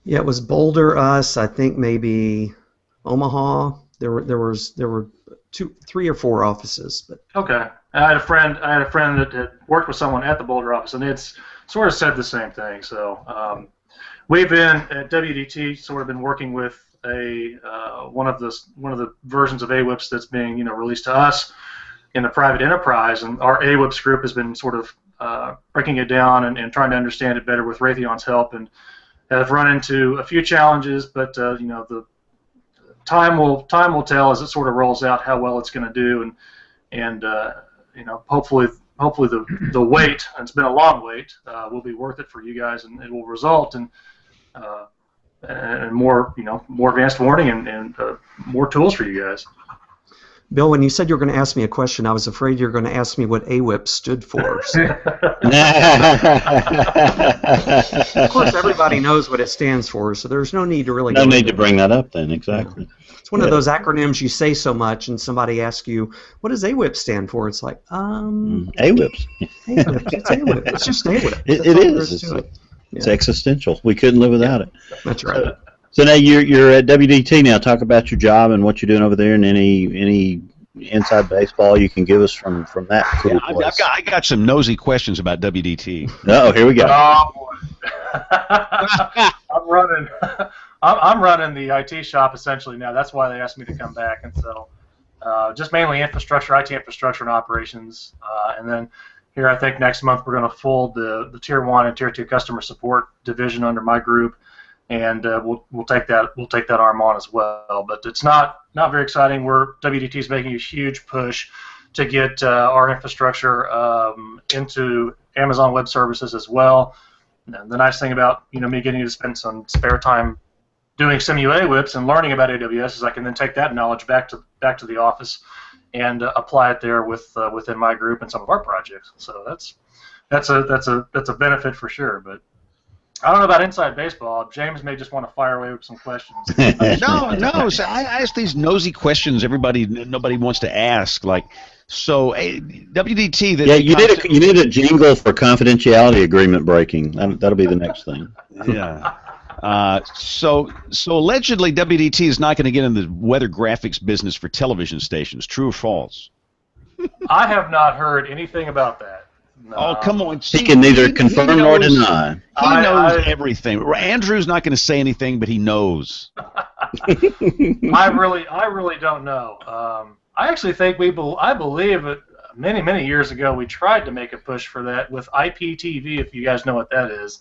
Yeah, it was Boulder, us, I think maybe Omaha. There were 3 or 4 offices. But okay, I had a friend that had worked with someone at the Boulder office, and it's sort of said the same thing. So we've been at WDT sort of been working with one of the versions of AWIPS that's being released to us in the private enterprise, and our AWIPS group has been sort of breaking it down and trying to understand it better with Raytheon's help, and have run into a few challenges, but the time will tell as it sort of rolls out how well it's going to do, and hopefully the wait, and it's been a long wait, will be worth it for you guys, and it will result in and more, more advanced warning and more tools for you guys. Bill, when you said you were going to ask me a question, I was afraid you were going to ask me what AWIP stood for. So. Of course, everybody knows what it stands for, so there's no need to really. No need to bring that up then, exactly. It's one of those acronyms you say so much, and somebody asks you, "What does AWIP stand for?" It's like, AWIPs. AWIP. It's AWIP. It's just AWIP. It is. It's existential. We couldn't live without it. That's right. So now you're at WDT now. Talk about your job and what you're doing over there, and any inside baseball you can give us from that cool place. I got some nosy questions about WDT. Oh, here we go. Oh, boy. I'm running the IT shop essentially now. That's why they asked me to come back, and so just mainly infrastructure, IT infrastructure, and operations, and then. Here, I think next month we're going to fold the Tier 1 and Tier 2 customer support division under my group, and we'll take that arm on as well. But it's not very exciting. WDT is making a huge push to get our infrastructure into Amazon Web Services as well. And the nice thing about me getting to spend some spare time doing some AWIPs and learning about AWS is I can then take that knowledge back to the office and apply it there within my group and some of our projects. So that's a benefit for sure. But I don't know about inside baseball. James may just want to fire away with some questions. No. So I ask these nosy questions nobody wants to ask. Like, so WDT. You need a jingle for confidentiality agreement breaking. That'll be the next thing. Yeah. So allegedly WDT is not going to get in the weather graphics business for television stations. True or false? I have not heard anything about that. No. Oh, come on. He can neither confirm nor deny. He knows everything. Andrew's not going to say anything, but he knows. I really don't know. I actually think I believe it. Many years ago, we tried to make a push for that with IPTV, if you guys know what that is.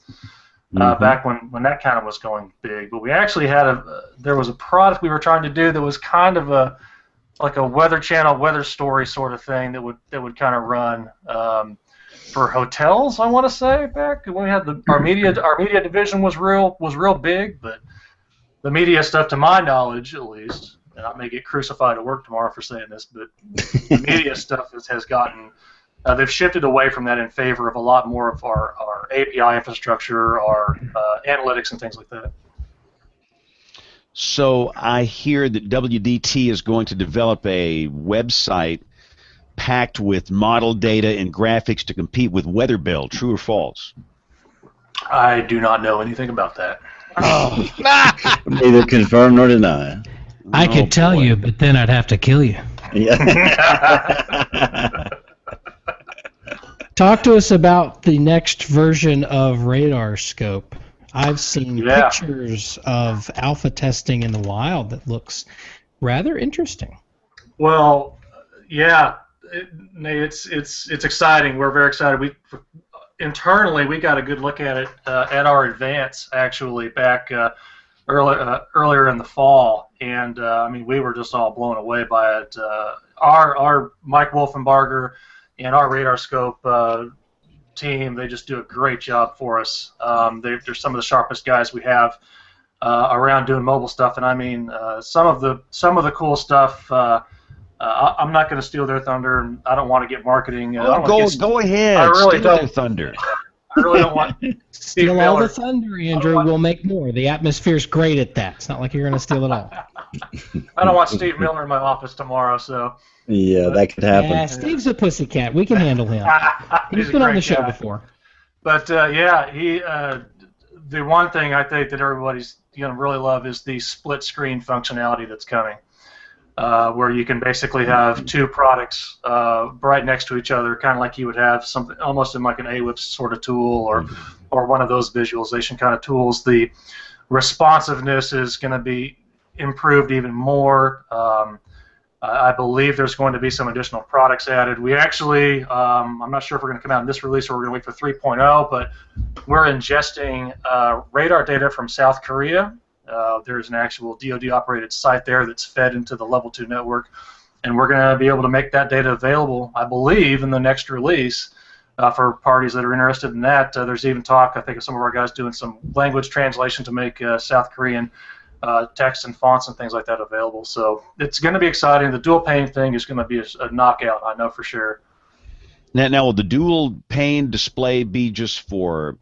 Back when that kind of was going big, but we actually had there was a product we were trying to do that was kind of like a Weather Channel weather story sort of thing that would kind of run for hotels. I want to say back when we had our media division was real big, but the media stuff, to my knowledge at least, and I may get crucified at work tomorrow for saying this, but the media stuff has gotten. They've shifted away from that in favor of a lot more of our API infrastructure, our analytics, and things like that. So I hear that WDT is going to develop a website packed with model data and graphics to compete with WeatherBell. True or false? I do not know anything about that. Oh. Neither confirm nor deny. I could tell you, but then I'd have to kill you. Yeah. Talk to us about the next version of Radar Scope. I've seen pictures of alpha testing in the wild that looks rather interesting. Well, yeah, Nate, it's exciting. We're very excited. Internally we got a good look at it at our advance actually back earlier in the fall, and I mean we were just all blown away by it. Our Mike Wolfenbarger and our Radar Scope team, they just do a great job for us. They're some of the sharpest guys we have around doing mobile stuff, and I mean some of the cool stuff. I'm not going to steal their thunder, and I don't want to get marketing. Go ahead. I really steal don't. Their thunder. I really don't want. Steal all the thunder, Andrew. We'll make more. The atmosphere's great at that. It's not like you're going to steal it all. I don't want Steve Miller in my office tomorrow, so. Yeah, that could happen. Yeah, Steve's a pussycat. We can handle him. He's been on the show before. But yeah, the one thing I think that everybody's going to really love is the split screen functionality that's coming, where you can basically have two products right next to each other, kind of like you would have something almost in like an AWIP sort of tool or one of those visualization kind of tools. The responsiveness is going to be improved even more. I believe there's going to be some additional products added. We actually, I'm not sure if we're going to come out in this release or we're going to wait for 3.0, but we're ingesting radar data from South Korea. There's an actual DoD-operated site there that's fed into the Level 2 network, and we're going to be able to make that data available, I believe, in the next release for parties that are interested in that. There's even talk, I think, of some of our guys doing some language translation to make South Korean text and fonts and things like that available. So it's going to be exciting. The dual pane thing is going to be a knockout, I know for sure. Now, will the dual pane display be just for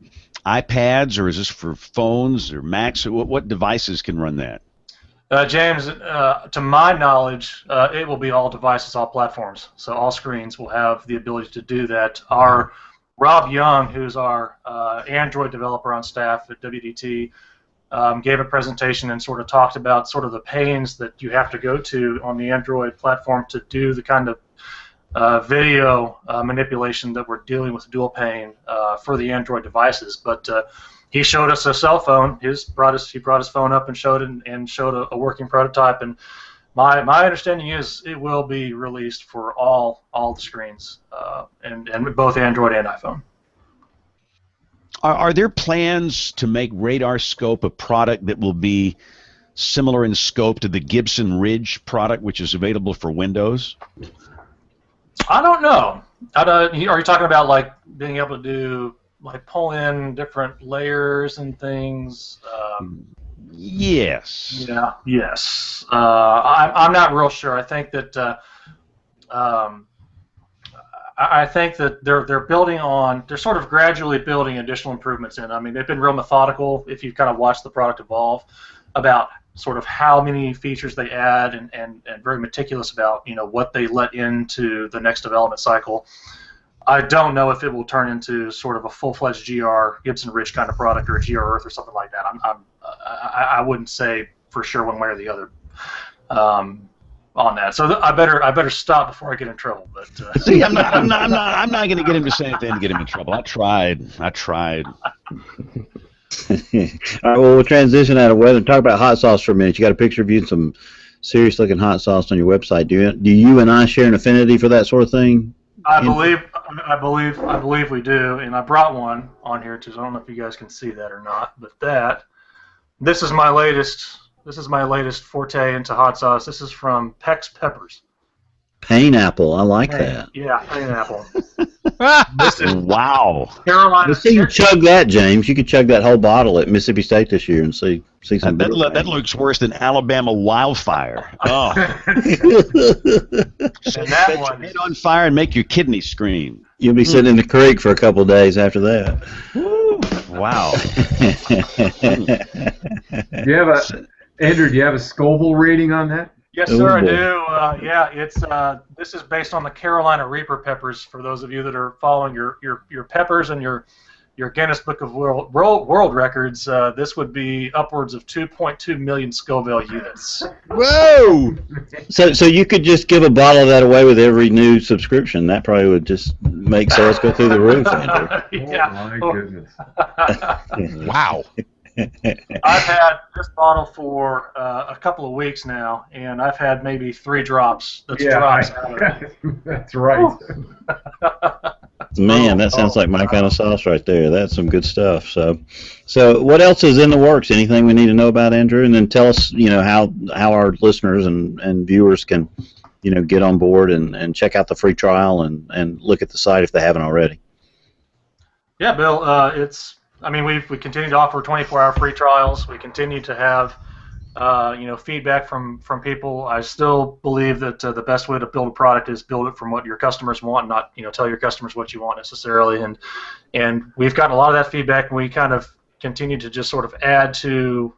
iPads, or is this for phones or Macs? What devices can run that? James, to my knowledge, it will be all devices, all platforms. So all screens will have the ability to do that. Our Rob Young, who's our Android developer on staff at WDT, gave a presentation and sort of talked about sort of the pains that you have to go to on the Android platform to do the kind of video manipulation that we're dealing with dual pane for the Android devices. But he showed us a cell phone. He brought his phone up and showed a working prototype. And my understanding is it will be released for all the screens, and both Android and iPhone. Are there plans to make RadarScope a product that will be similar in scope to the Gibson Ridge product, which is available for Windows? I don't know. Are you talking about like being able to do like pull in different layers and things? Yes. Yeah. Yes. I'm not real sure. I think that they're sort of gradually building additional improvements in. I mean, they've been real methodical. If you've kind of watched the product evolve, about sort of how many features they add, and very meticulous about what they let into the next development cycle. I don't know if it will turn into sort of a full-fledged GR Gibson Ridge kind of product or a GR Earth or something like that. I wouldn't say for sure one way or the other on that. So I better stop before I get in trouble. But see, I'm not going to get him to say anything to get him in trouble. I tried. All right, well, we'll transition out of weather and talk about hot sauce for a minute. You got a picture of you and some serious-looking hot sauce on your website. Do you and I share an affinity for that sort of thing? I believe we do, and I brought one on here too. So I don't know if you guys can see that or not, but this is my latest forte into hot sauce. This is from Peck's Peppers. Pineapple, I like that. Yeah, pineapple. Wow. Carolina. Let's see you chug that, James. You could chug that whole bottle at Mississippi State this year and see some. That looks worse than Alabama wildfire. Oh. And that one head on fire and make your kidneys scream. You'll be sitting in the creek for a couple of days after that. Wow. Andrew, do you have a Scoville rating on that? Yes, sir, I do. Yeah, it's this is based on the Carolina Reaper peppers. For those of you that are following your peppers and your Guinness Book of World Records, this would be upwards of 2.2 million Scoville units. Whoa! So you could just give a bottle of that away with every new subscription. That probably would just make sales go through the roof, Andrew. Yeah. Oh, my goodness. Wow. I've had this bottle for a couple of weeks now, and I've had maybe 3 drops. Drops out of it. That's right. Man, that sounds like my kind of sauce right there. That's some good stuff. So what else is in the works? Anything we need to know about, Andrew? And then tell us, how our listeners and viewers can, get on board and check out the free trial and look at the site if they haven't already. Yeah, Bill. We continue to offer 24-hour free trials. We continue to have, feedback from people. I still believe that the best way to build a product is build it from what your customers want, not tell your customers what you want necessarily. And we've gotten a lot of that feedback, and we kind of continue to just sort of add to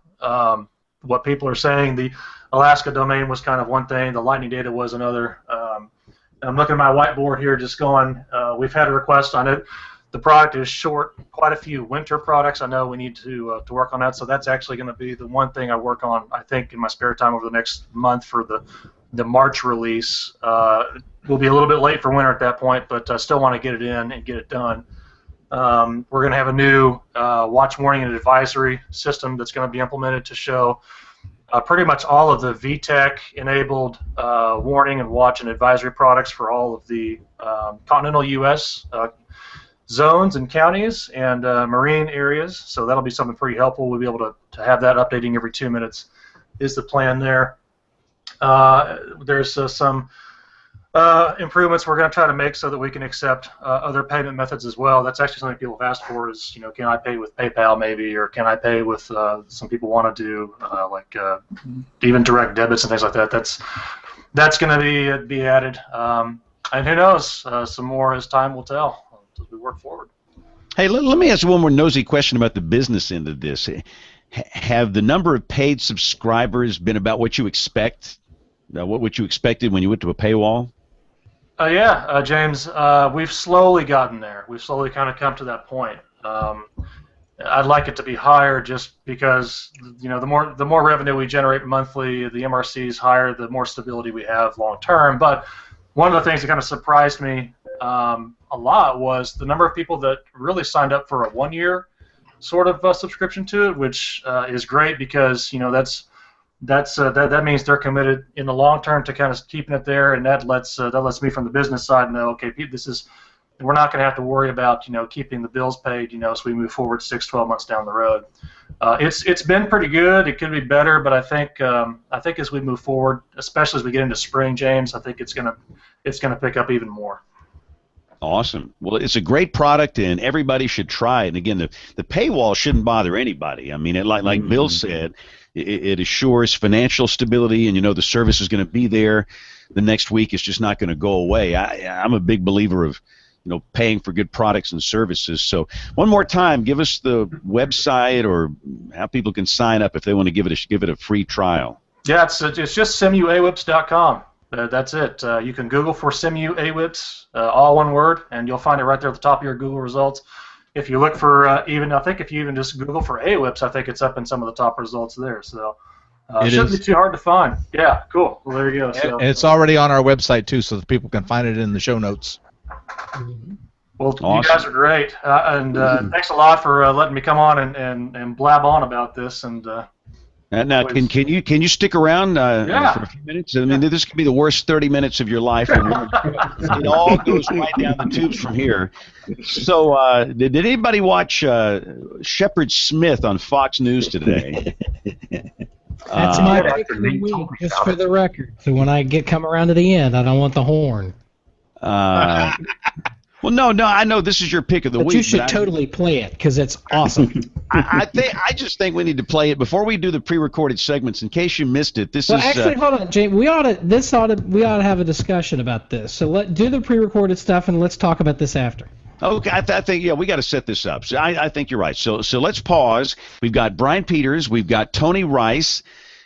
what people are saying. The Alaska domain was kind of one thing. The Lightning data was another. I'm looking at my whiteboard here, just going. We've had a request on it. The product is short quite a few winter products. I know we need to work on that, so that's actually going to be the one thing I work on, I think, in my spare time over the next month for the March release. We'll be a little bit late for winter at that point, but I still want to get it in and get it done. We're going to have a new watch warning and advisory system that's going to be implemented to show pretty much all of the VTech-enabled warning and watch and advisory products for all of the continental U.S., zones and counties and marine areas, so that'll be something pretty helpful. We'll be able to have that updating every 2 minutes is the plan there. There's some improvements we're going to try to make so that we can accept other payment methods as well. That's actually something people have asked for is, can I pay with PayPal maybe, or can I pay with, some people want to do even direct debits and things like that. That's going to be added. And who knows, some more as time will tell as we work forward. Hey, let me ask one more nosy question about the business end of this. Have the number of paid subscribers been about what you expect? What you expected when you went to a paywall? Yeah, James, we've slowly gotten there. We've slowly kind of come to that point. I'd like it to be higher just because, the more revenue we generate monthly, the MRC is higher, the more stability we have long term. But one of the things that kind of surprised me a lot was the number of people that really signed up for a 1-year sort of subscription to it, which is great because that means they're committed in the long term to kind of keeping it there, and that lets me from the business side know, okay, we're not going to have to worry about keeping the bills paid as we move forward 6-12 months down the road. It's been pretty good. It could be better, but I think as we move forward, especially as we get into spring, James, I think it's gonna pick up even more. Awesome. Well, it's a great product, and everybody should try it. And again, the paywall shouldn't bother anybody. I mean, like Bill said, it assures financial stability, and the service is going to be there the next week. It's just not going to go away. I'm a big believer of paying for good products and services. So one more time, give us the website or how people can sign up if they want to give it a free trial. Yeah, it's just simuawips.com. That's it. You can Google for Simu AWIPS, all one word, and you'll find it right there at the top of your Google results. If you look for if you even just Google for AWIPS, I think it's up in some of the top results there. So it shouldn't be too hard to find. Yeah, cool. Well, there you go. And it's already on our website too, so that people can find it in the show notes. Well, awesome. You guys are great, and thanks a lot for letting me come on and blab on about this. And now, can you stick around for a few minutes? I mean, this could be the worst 30 minutes of your life. It all goes right down the tubes from here. So, did anybody watch Shepard Smith on Fox News today? That's my pick of the week, just for the record. So when I come around to the end, I don't want the horn. Well, no, I know this is your pick of the week. You should totally play it because it's awesome. I just think we need to play it before we do the pre-recorded segments. In case you missed it, actually, hold on, James. We ought to have a discussion about this. So let's do the pre-recorded stuff and let's talk about this after. Okay, I think we got to set this up. So I think you're right. So let's pause. We've got Brian Peters, we've got Tony Rice,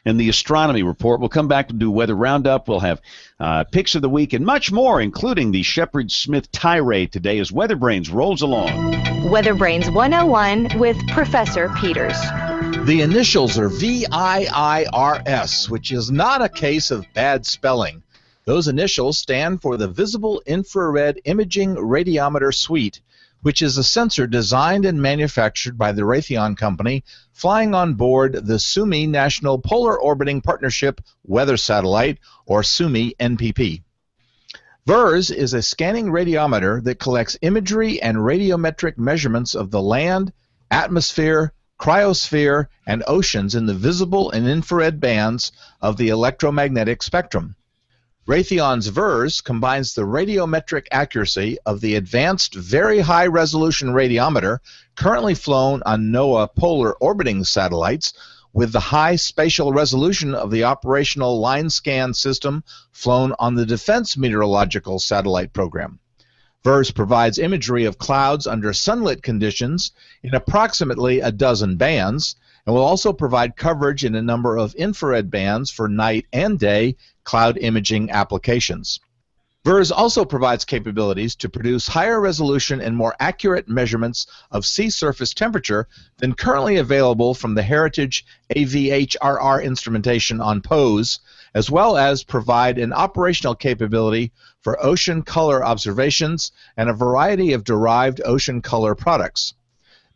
and the astronomy report. We'll come back to do weather roundup. We'll have picks of the week and much more, including the Shepard Smith tirade today as WeatherBrains rolls along. WeatherBrains 101 with Professor Peters. The initials are VIIRS, which is not a case of bad spelling. Those initials stand for the Visible Infrared Imaging Radiometer Suite, which is a sensor designed and manufactured by the Raytheon Company, flying on board the SUMI National Polar Orbiting Partnership Weather Satellite, or SUMI NPP. VIRS is a scanning radiometer that collects imagery and radiometric measurements of the land, atmosphere, cryosphere, and oceans in the visible and infrared bands of the electromagnetic spectrum. Raytheon's VIRS combines the radiometric accuracy of the advanced very high-resolution radiometer currently flown on NOAA polar orbiting satellites with the high spatial resolution of the operational line scan system flown on the Defense Meteorological Satellite Program. VIRS provides imagery of clouds under sunlit conditions in approximately a dozen bands, and will also provide coverage in a number of infrared bands for night and day cloud imaging applications. VIRS also provides capabilities to produce higher resolution and more accurate measurements of sea surface temperature than currently available from the Heritage AVHRR instrumentation on POSE, as well as provide an operational capability for ocean color observations and a variety of derived ocean color products.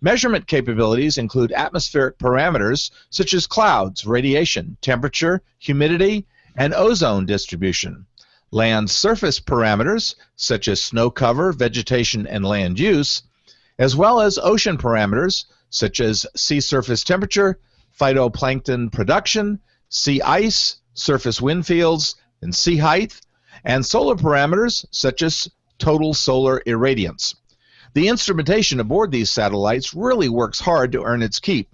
Measurement capabilities include atmospheric parameters such as clouds, radiation, temperature, humidity, and ozone distribution. Land surface parameters such as snow cover, vegetation, and land use, as well as ocean parameters such as sea surface temperature, phytoplankton production, sea ice, surface wind fields, and sea height, and solar parameters such as total solar irradiance. The instrumentation aboard these satellites really works hard to earn its keep.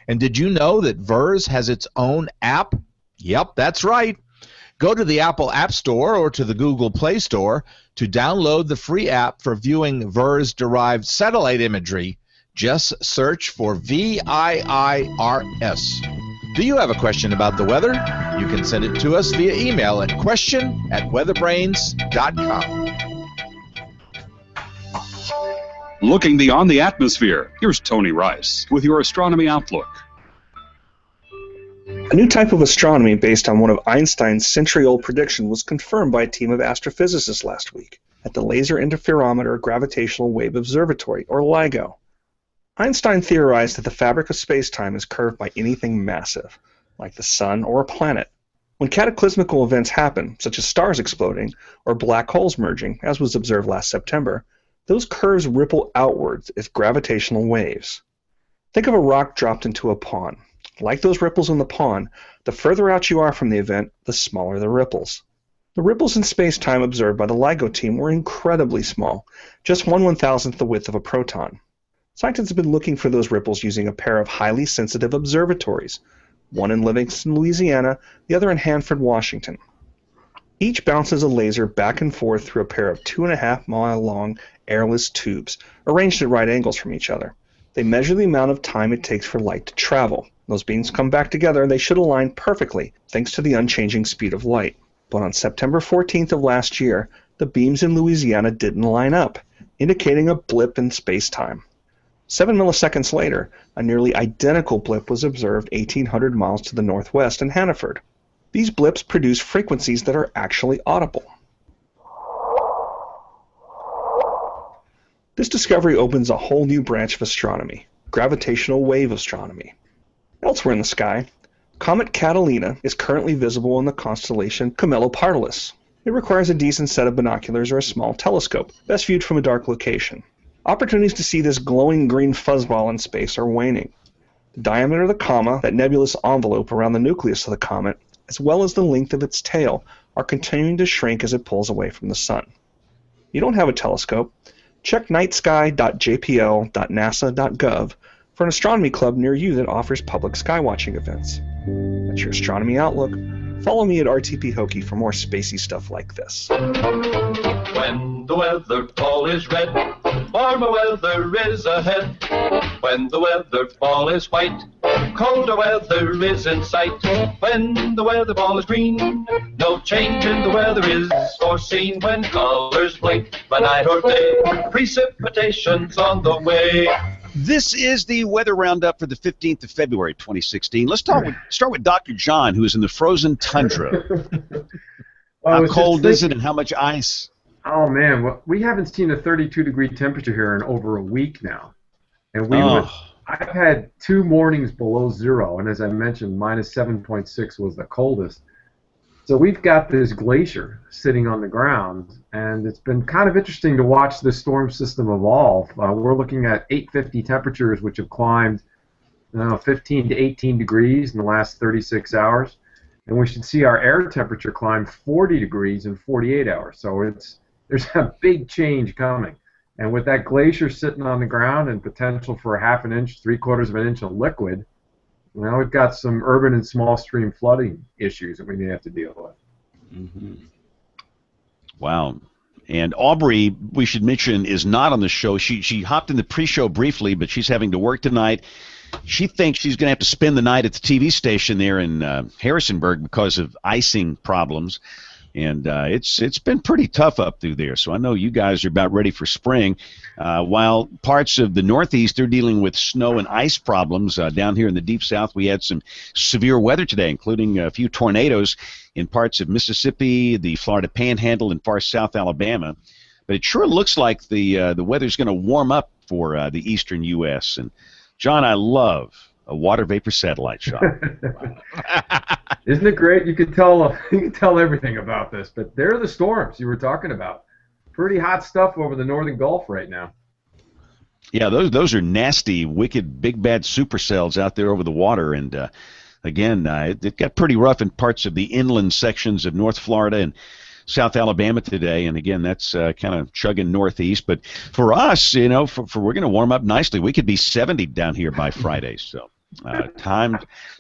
And did you know that VERS has its own app? Yep, that's right. Go to the Apple App Store or to the Google Play Store to download the free app for viewing VERS-derived satellite imagery. Just search for VIIRS. Do you have a question about the weather? You can send it to us via email at question@weatherbrains.com. Looking beyond the atmosphere, here's Tony Rice with your Astronomy Outlook. A new type of astronomy based on one of Einstein's century-old predictions was confirmed by a team of astrophysicists last week at the Laser Interferometer Gravitational Wave Observatory, or LIGO. Einstein theorized that the fabric of space-time is curved by anything massive, like the sun or a planet. When cataclysmical events happen, such as stars exploding or black holes merging, as was observed last September, those curves ripple outwards as gravitational waves. Think of a rock dropped into a pond. Like those ripples in the pond, the further out you are from the event, the smaller the ripples. The ripples in space-time observed by the LIGO team were incredibly small, just 1/1000th the width of a proton. Scientists have been looking for those ripples using a pair of highly sensitive observatories, one in Livingston, Louisiana, the other in Hanford, Washington. Each bounces a laser back and forth through a pair of 2.5-mile-long airless tubes, arranged at right angles from each other. They measure the amount of time it takes for light to travel. Those beams come back together and they should align perfectly, thanks to the unchanging speed of light. But on September 14th of last year, the beams in Louisiana didn't line up, indicating a blip in space-time. 7 milliseconds later, a nearly identical blip was observed 1,800 miles to the northwest in Hanford. These blips produce frequencies that are actually audible. This discovery opens a whole new branch of astronomy, gravitational wave astronomy. Elsewhere in the sky, Comet Catalina is currently visible in the constellation Camelopardalis. It requires a decent set of binoculars or a small telescope, best viewed from a dark location. Opportunities to see this glowing green fuzzball in space are waning. The diameter of the comma, that nebulous envelope around the nucleus of the comet, as well as the length of its tail, are continuing to shrink as it pulls away from the sun. If you don't have a telescope, check nightsky.jpl.nasa.gov for an astronomy club near you that offers public skywatching events. That's your Astronomy Outlook. Follow me at RTP Hokie for more spacey stuff like this. When the weather ball is red, warmer weather is ahead. When the weather ball is white, colder weather is in sight. When the weather ball is green, no change in the weather is foreseen. When colors blink by night or day, precipitation's on the way. This is the weather roundup for the 15th of February, 2016. Let's start with Dr. John, who is in the frozen tundra. How cold is it and how much ice? Oh, man. Well, we haven't seen a 32-degree temperature here in over a week now. And I've had 2 mornings below zero, and as I mentioned, minus 7.6 was the coldest. So we've got this glacier sitting on the ground, and it's been kind of interesting to watch this storm system evolve. We're looking at 850 temperatures, which have climbed 15 to 18 degrees in the last 36 hours. And we should see our air temperature climb 40 degrees in 48 hours. So there's a big change coming. And with that glacier sitting on the ground and potential for a half an inch, 3/4 of an inch of liquid, well, we've got some urban and small stream flooding issues that we may have to deal with. Mm-hmm. Wow. And Aubrey, we should mention, is not on the show. She hopped in the pre-show briefly, but she's having to work tonight. She thinks she's going to have to spend the night at the TV station there in Harrisonburg because of icing problems. And it's been pretty tough up through there. So I know you guys are about ready for spring. While parts of the Northeast, they're dealing with snow and ice problems. Down here in the Deep South, we had some severe weather today, including a few tornadoes in parts of Mississippi, the Florida Panhandle, and far south Alabama. But it sure looks like the weather's going to warm up for the eastern U.S. And, John, I love a water vapor satellite shot. Isn't it great? You can tell everything about this, but they're the storms you were talking about. Pretty hot stuff over the northern Gulf right now. Yeah, those are nasty, wicked, big bad supercells out there over the water, and. Again, it got pretty rough in parts of the inland sections of North Florida and south Alabama. But it sure looks like the weather's going to warm up for the eastern U.S. And, John, I love a water vapor satellite shot. South Alabama today, and again, that's kind of chugging northeast. But for us, you know, for we're going to warm up nicely. We could be 70 down here by Friday. So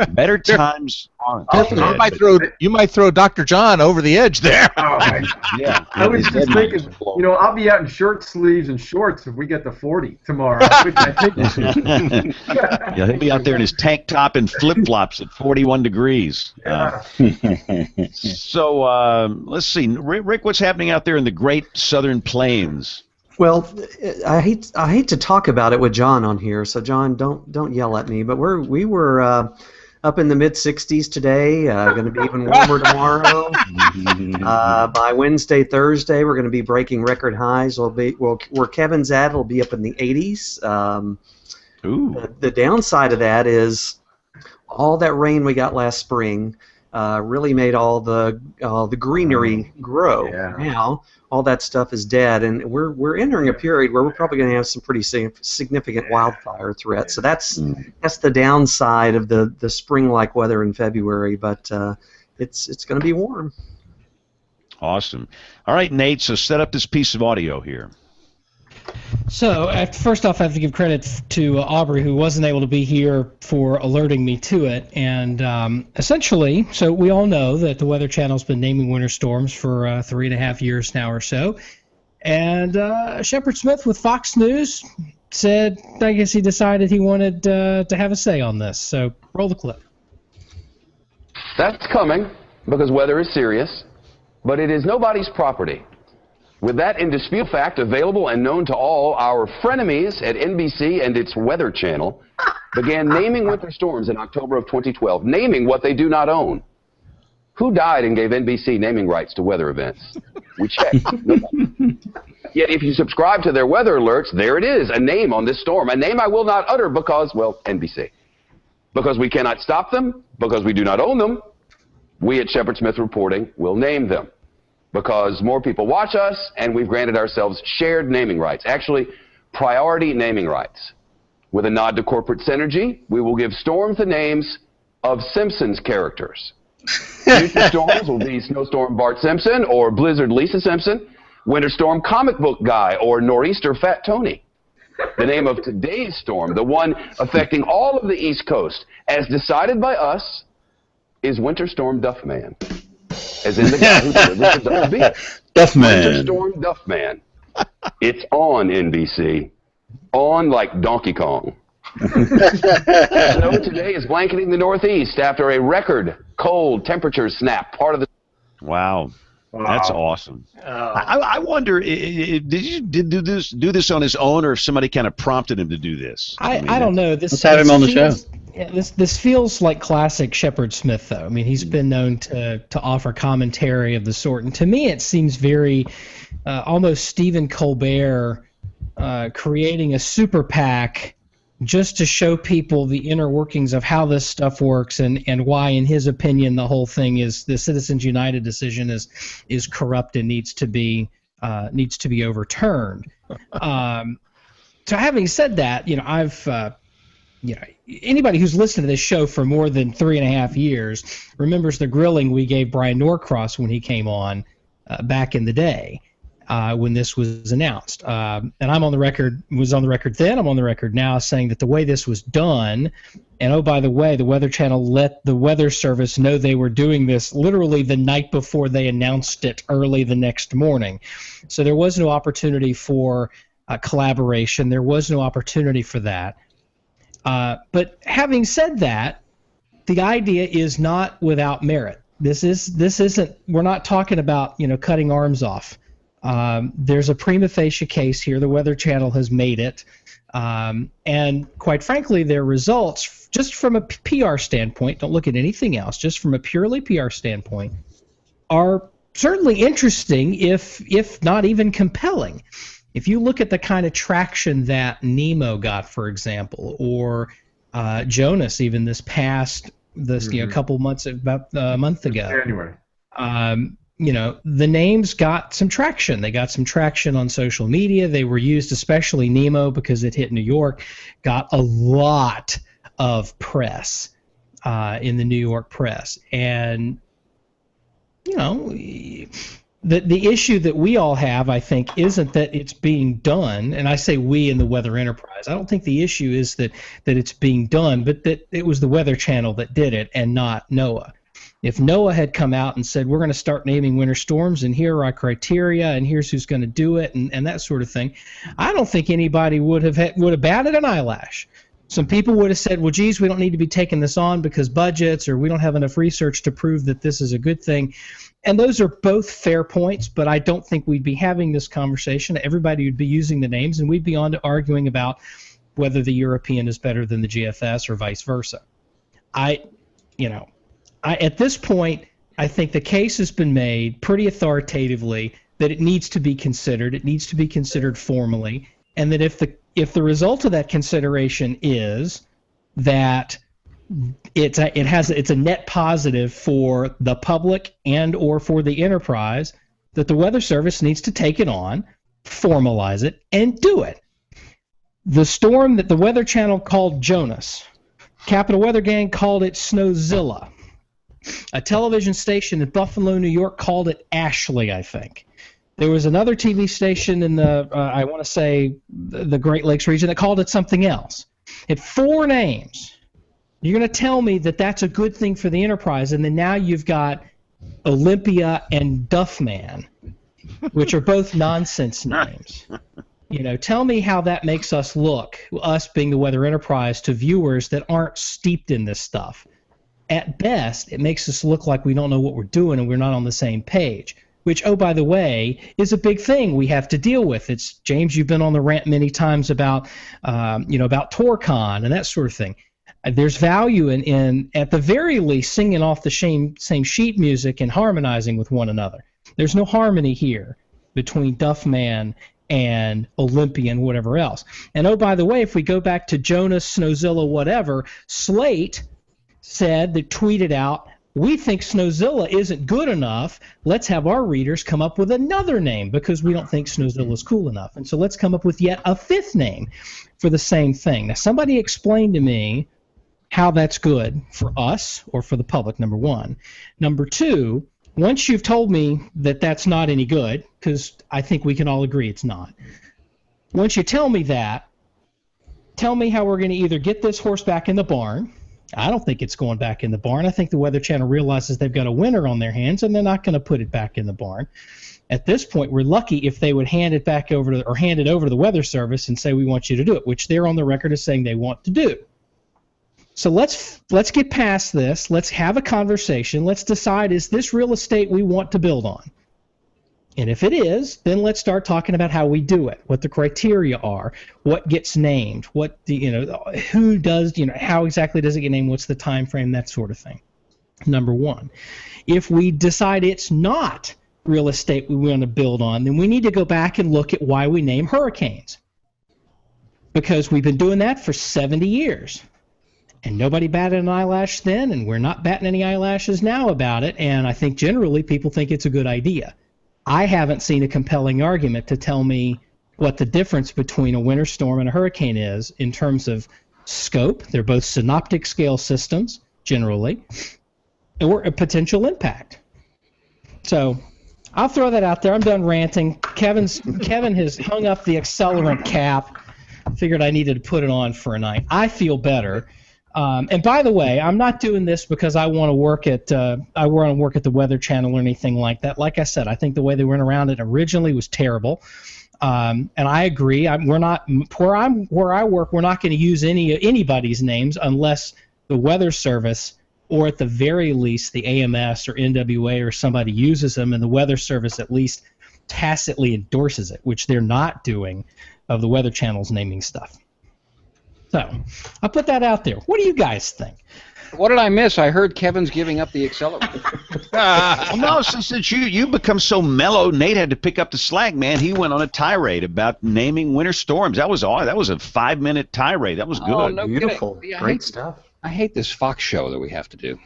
better times on you might throw Dr. John over the edge there. Yeah, I was just thinking, you know, I'll be out in shirt sleeves and shorts if we get to 40 tomorrow. Which I think yeah, he'll be out there in his tank top and flip-flops at 41 degrees. So let's see, Rick, what's happening out there in the Great Southern Plains? Well, I hate to talk about it with John on here, so John, don't yell at me. But we were up in the mid 60s today. Going to be even warmer tomorrow. By Wednesday, Thursday, we're going to be breaking record highs. Where Kevin's at, it'll be up in the 80s. The downside of that is all that rain we got last spring really made all the greenery grow. Yeah. Now all that stuff is dead, and we're entering a period where we're probably going to have some pretty significant wildfire threats. So that's the downside of the spring-like weather in February. But it's going to be warm. Awesome. All right, Nate. So set up this piece of audio here. So, first off, I have to give credit to Aubrey, who wasn't able to be here, for alerting me to it. And essentially, so we all know that the Weather Channel's been naming winter storms for 3.5 years now or so. And Shepard Smith with Fox News said, I guess he decided he wanted to have a say on this. So, roll the clip. That's coming because weather is serious, but it is nobody's property. With that indisputable fact available and known to all, our frenemies at NBC and its Weather Channel began naming winter storms in October of 2012, naming what they do not own. Who died and gave NBC naming rights to weather events? We checked. Nobody. Yet if you subscribe to their weather alerts, there it is, a name on this storm, a name I will not utter because, well, NBC. Because we cannot stop them, because we do not own them, we at Shepard Smith Reporting will name them. Because more people watch us, and we've granted ourselves shared naming rights. Actually, priority naming rights. With a nod to corporate synergy, we will give storms the names of Simpsons characters. Future storms will be Snowstorm Bart Simpson or Blizzard Lisa Simpson, Winter Storm Comic Book Guy or Nor'easter Fat Tony. The name of today's storm, the one affecting all of the East Coast, as decided by us, is Winter Storm Duffman. As in the guy who delivers the double beat. Duffman. Winter Storm Duffman. It's on NBC. On like Donkey Kong. Snow today is blanketing the Northeast after a record cold temperature snap. Part of the. Wow. That's awesome. I wonder, did you do this on his own, or if somebody kind of prompted him to do this? I don't know. Let's have him on the show. Yeah, this feels like classic Shepard Smith, though. I mean, he's been known to offer commentary of the sort, and to me, it seems very almost Stephen Colbert creating a super PAC just to show people the inner workings of how this stuff works and why, in his opinion, the whole thing is the Citizens United decision is corrupt and needs to be overturned. So, having said that, you know, I've anybody who's listened to this show for more than 3.5 years remembers the grilling we gave Brian Norcross when he came on back in the day when this was announced. And I'm on the record, was on the record then, I'm on the record now saying that the way this was done, and oh, by the way, the Weather Channel let the Weather Service know they were doing this literally the night before they announced it early the next morning. So there was no opportunity for collaboration. There was no opportunity for that. But having said that, the idea is not without merit. This isn't. We're not talking about cutting arms off. There's a prima facie case here. The Weather Channel has made it, and quite frankly, their results, just from a PR standpoint, don't look at anything else. Just from a purely PR standpoint, are certainly interesting, if not even compelling. If you look at the kind of traction that Nemo got, for example, or Jonas, even this couple months, about a month ago, January. The names got some traction. They got some traction on social media. They were used, especially Nemo, because it hit New York, got a lot of press in the New York press, and The issue that we all have, I think, isn't that it's being done, and I say we in the Weather Enterprise. I don't think the issue is that it's being done, but that it was the Weather Channel that did it and not NOAA. If NOAA had come out and said, we're going to start naming winter storms, and here are our criteria, and here's who's going to do it, and that sort of thing, I don't think anybody would have batted an eyelash. Some people would have said, well, geez, we don't need to be taking this on because budgets, or we don't have enough research to prove that this is a good thing. And those are both fair points, but I don't think we'd be having this conversation. Everybody would be using the names, and we'd be on to arguing about whether the European is better than the GFS or vice versa. At this point, I think the case has been made pretty authoritatively that it needs to be considered. It needs to be considered formally, and that if the result of that consideration is that it's a net positive for the public and or for the enterprise, that the Weather Service needs to take it on, formalize it, and do it. The storm that the Weather Channel called Jonas, Capital Weather Gang called it Snowzilla. A television station in Buffalo, New York called it Ashley, I think. There was another TV station in the, I want to say, the Great Lakes region that called it something else. It had 4 names. You're going to tell me that that's a good thing for the enterprise, and then now you've got Olympia and Duffman, which are both nonsense names. Tell me how that makes us look, us being the Weather Enterprise, to viewers that aren't steeped in this stuff. At best, it makes us look like we don't know what we're doing and we're not on the same page, which, oh, by the way, is a big thing we have to deal with. It's, James, you've been on the rant many times about TORCON and that sort of thing. There's value in at the very least, singing off the same sheet music and harmonizing with one another. There's no harmony here between Duffman and Olympia and whatever else. And, oh, by the way, if we go back to Jonas, Snowzilla, whatever, Slate tweeted out, we think Snowzilla isn't good enough. Let's have our readers come up with another name because we don't think Snowzilla is cool enough. And so let's come up with yet a 5th name for the same thing. Now, somebody explain to me how that's good for us or for the public, number one. Number two, once you've told me that that's not any good, because I think we can all agree it's not, once you tell me that, tell me how we're going to either get this horse back in the barn. I don't think it's going back in the barn. I think the Weather Channel realizes they've got a winner on their hands, and they're not going to put it back in the barn. At this point, we're lucky if they would hand it over to the Weather Service and say, we want you to do it, which they're on the record as saying they want to do. So let's get past this. Let's have a conversation. Let's decide, is this real estate we want to build on? And if it is, then let's start talking about how we do it, what the criteria are, what gets named, who does, how exactly does it get named, what's the time frame, that sort of thing. Number one. If we decide it's not real estate we want to build on, then we need to go back and look at why we name hurricanes. Because we've been doing that for 70 years. And nobody batted an eyelash then, and we're not batting any eyelashes now about it, and I think generally people think it's a good idea. I haven't seen a compelling argument to tell me what the difference between a winter storm and a hurricane is in terms of scope. They're both synoptic scale systems, generally, or a potential impact. So I'll throw that out there. I'm done ranting. Kevin has hung up the accelerant cap. Figured I needed to put it on for a night. I feel better. And by the way, I'm not doing this because I want to work at the Weather Channel or anything like that. Like I said, I think the way they went around it originally was terrible. And I agree. We're not where I work. We're not going to use anybody's names unless the Weather Service or at the very least the AMS or NWA or somebody uses them, and the Weather Service at least tacitly endorses it, which they're not doing of the Weather Channel's naming stuff. So I'll put that out there. What do you guys think? What did I miss? I heard Kevin's giving up the accelerator. Well, no, since you become so mellow, Nate had to pick up the slack, man. He went on a tirade about naming winter storms. That was a 5-minute tirade. That was good. Oh, no Beautiful. kidding. Great stuff. I hate this Fox show that we have to do.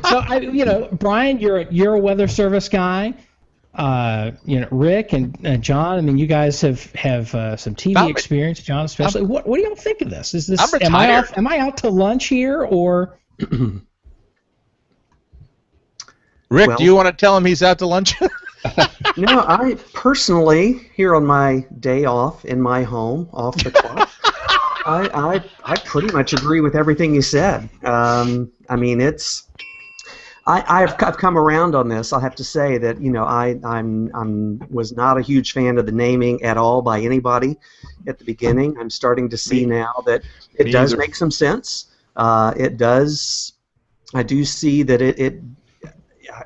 So, Brian, you're a Weather Service guy. Rick and John. I mean, you guys have some TV experience. John, especially. What do y'all think of this? Is this? Am I out to lunch here or? Rick, Well- do you want to tell him he's out to lunch? No, I personally, here on my day off in my home, off the clock, I pretty much agree with everything you said. I mean, I've come around on this. I have to say that I was not a huge fan of the naming at all by anybody at the beginning. I'm starting to see now that it does make some sense. It does. I do see that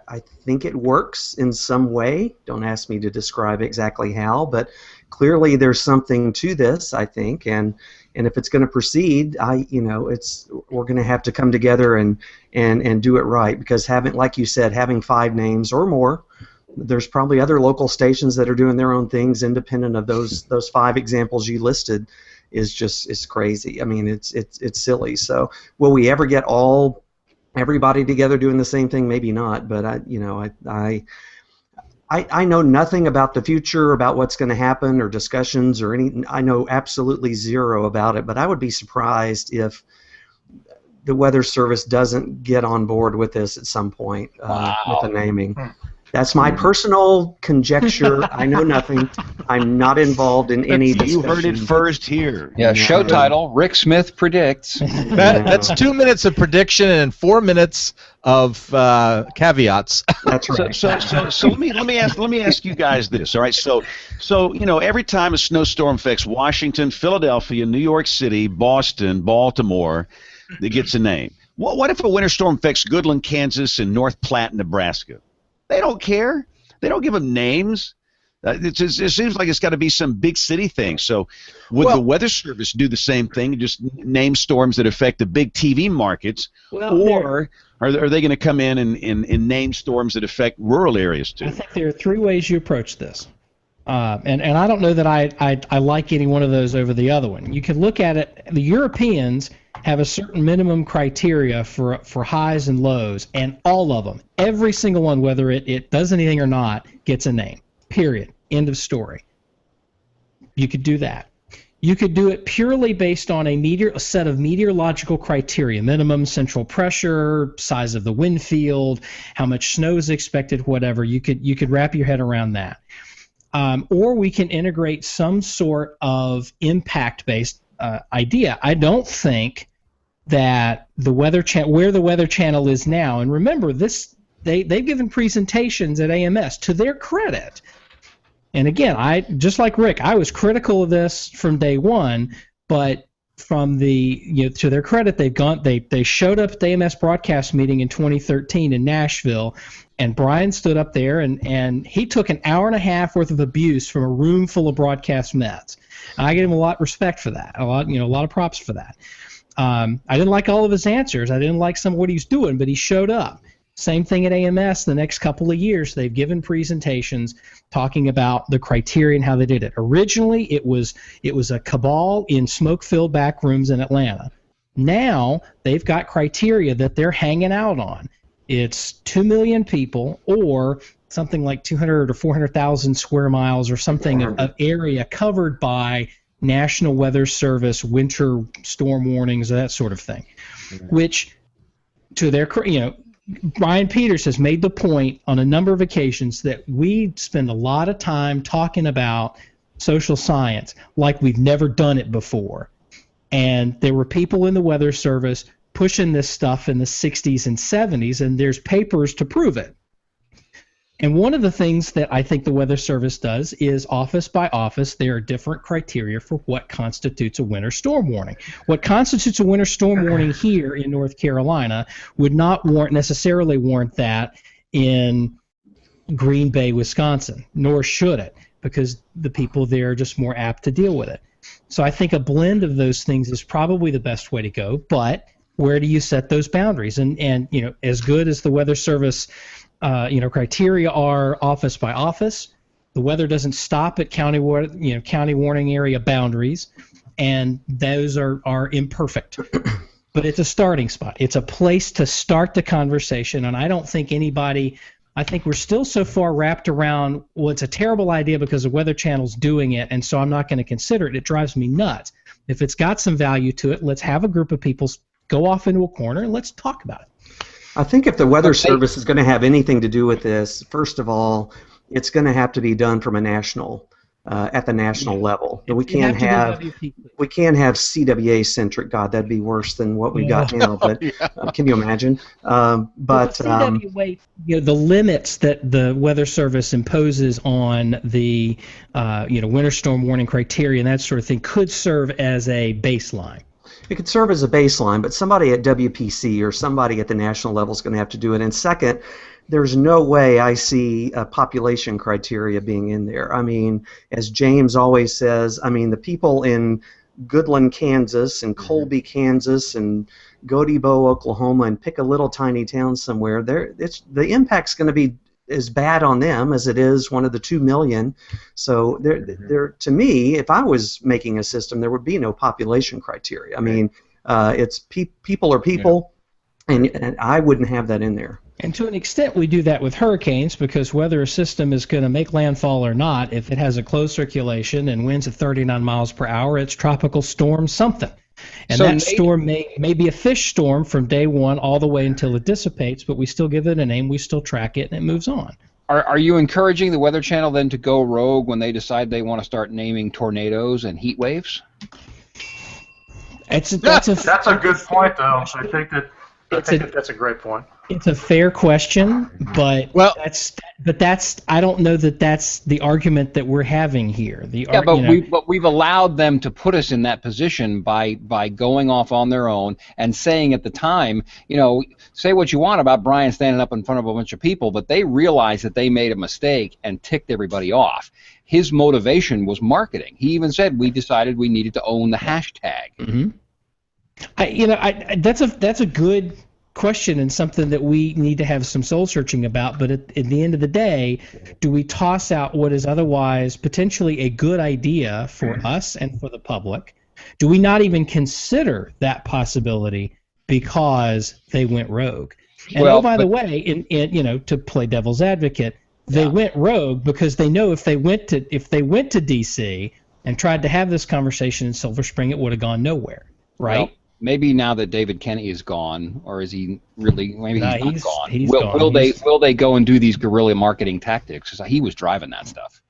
I think it works in some way. Don't ask me to describe exactly how, but clearly there's something to this, I think, and if it's going to proceed, we're going to have to come together and do it right, because like you said, having 5 names or more, there's probably other local stations that are doing their own things independent of those 5 examples you listed. It's crazy. I mean, it's silly. So will we ever get everybody together doing the same thing? Maybe not, but I know nothing about the future, about what's going to happen or discussions or anything. I know absolutely zero about it, but I would be surprised if the Weather Service doesn't get on board with this at some point with the naming. That's my personal conjecture. I know nothing. I'm not involved in any discussion. You heard it first here. Yeah, show title, Rick Smith predicts. That's 2 minutes of prediction and 4 minutes of caveats. That's right. So let me ask you guys this. All right. So every time a snowstorm affects Washington, Philadelphia, New York City, Boston, Baltimore, it gets a name. What if a winter storm affects Goodland, Kansas, and North Platte, Nebraska? They don't care. They don't give them names. It seems like it's got to be some big city thing. So would the Weather Service do the same thing, just name storms that affect the big TV markets, or are they going to come in and name storms that affect rural areas too? I think there are 3 ways you approach this. And I don't know that I like any one of those over the other one. You can look at it. The Europeans have a certain minimum criteria for highs and lows, and all of them, every single one, whether it does anything or not, gets a name. Period. End of story. You could do that. You could do it purely based on a set of meteorological criteria: minimum central pressure, size of the wind field, how much snow is expected, whatever. You could wrap your head around that. Or we can integrate some sort of impact-based idea. I don't think that the Weather Channel, where the Weather Channel is now, and remember this, they've given presentations at AMS to their credit. And again, just like Rick, I was critical of this from day one, but from to their credit, they showed up at the AMS broadcast meeting in 2013 in Nashville, and Brian stood up there and he took an hour and a half worth of abuse from a room full of broadcast mets. I give him a lot of respect for that, a lot of props for that. I didn't like all of his answers. I didn't like some of what he's doing, but he showed up. Same thing at AMS. The next couple of years, they've given presentations talking about the criteria and how they did it. Originally, it was a cabal in smoke-filled back rooms in Atlanta. Now they've got criteria that they're hanging out on. It's 2 million people, or something like 200 or 400,000 square miles, or something of area covered by National Weather Service winter storm warnings, that sort of thing. Which, to their, Brian Peters has made the point on a number of occasions that we spend a lot of time talking about social science like we've never done it before. And there were people in the Weather Service pushing this stuff in the 60s and 70s, and there's papers to prove it. And one of the things that I think the Weather Service does is, office by office, there are different criteria for what constitutes a winter storm warning. What constitutes a winter storm warning here in North Carolina would not necessarily warrant that in Green Bay, Wisconsin, nor should it, because the people there are just more apt to deal with it. So I think a blend of those things is probably the best way to go, but where do you set those boundaries? And as good as the Weather Service criteria are office by office, the weather doesn't stop at county warning area boundaries, and those are imperfect. But it's a starting spot. It's a place to start the conversation, and I don't think I think we're still so far wrapped around, well, it's a terrible idea because the Weather Channel's doing it, and so I'm not going to consider it. It drives me nuts. If it's got some value to it, let's have a group of people go off into a corner and let's talk about it. I think if the Weather Service is going to have anything to do with this, first of all, it's going to have to be done from a national, at the national level. We can't have CWA centric. God, that'd be worse than what we got now. But can you imagine? But CWA, the limits that the Weather Service imposes on the winter storm warning criteria and that sort of thing could serve as a baseline. It could serve as a baseline, but somebody at WPC or somebody at the national level is going to have to do it. And second, there's no way I see a population criteria being in there. I mean, as James always says, I mean, the people in Goodland, Kansas, and Colby, Kansas, and Godebo, Oklahoma, and pick a little tiny town somewhere, the impact's going to be as bad on them as it is one of the 2 million. So to me, if I was making a system, there would be no population criteria. I mean, it's people are people, and I wouldn't have that in there. And to an extent, we do that with hurricanes because whether a system is going to make landfall or not, if it has a closed circulation and winds at 39 miles per hour, it's tropical storm something. And so that storm may be a fish storm from day one all the way until it dissipates, but we still give it a name, we still track it, and it moves on. Are you encouraging the Weather Channel then to go rogue when they decide they want to start naming tornadoes and heat waves? That's a good point, though. I think that's a great point. It's a fair question, but I don't know that that's the argument that we're having here. But we've allowed them to put us in that position by going off on their own and saying at the time, say what you want about Brian standing up in front of a bunch of people, but they realized that they made a mistake and ticked everybody off. His motivation was marketing. He even said we decided we needed to own the hashtag. Mm-hmm. That's a good question and something that we need to have some soul searching about, but at the end of the day, do we toss out what is otherwise potentially a good idea for us and for the public? Do we not even consider that possibility because they went rogue? And by the way, to play devil's advocate, they went rogue because they know if they went to DC and tried to have this conversation in Silver Spring, it would have gone nowhere, right? Well, maybe now that David Kenny is gone, or is he really? Maybe he's not gone. He's gone. Will they go and do these guerrilla marketing tactics? Because he was driving that stuff.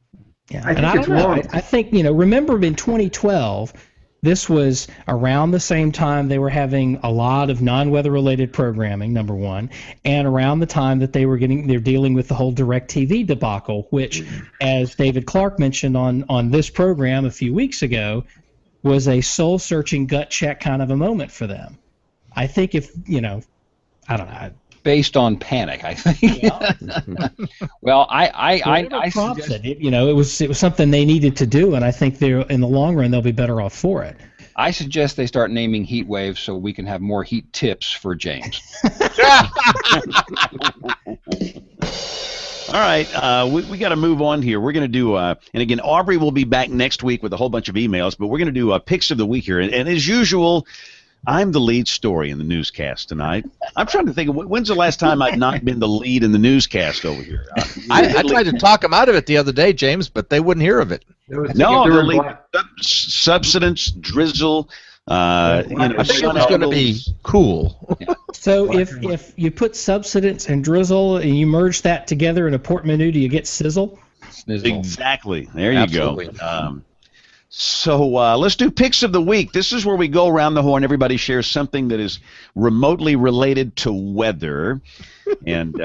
Yeah, I don't know. I think remember in 2012, this was around the same time they were having a lot of non-weather related programming. Number one, and around the time that they're dealing with the whole DirecTV debacle, which, as David Clark mentioned on this program a few weeks ago, was a soul-searching gut check kind of a moment for them. I think I don't know. Based on panic, I think. Yeah. Well, I suggest it was something they needed to do, and I think in the long run they'll be better off for it. I suggest they start naming heat waves so we can have more heat tips for James. All right, we got to move on here. We're going to do, and again, Aubrey will be back next week with a whole bunch of emails, but we're going to do picks of the week here. And as usual, I'm the lead story in the newscast tonight. I'm trying to think of when's the last time I've not been the lead in the newscast over here. I tried to talk them out of it the other day, James, but they wouldn't hear of it. No, the lead, subsidence, drizzle. I think it was going to be cool. Yeah. So if you put subsidence and drizzle and you merge that together in a port menu, do you get sizzle? Snizzle. Exactly. There you go. So let's do picks of the week. This is where we go around the horn. Everybody shares something that is remotely related to weather. And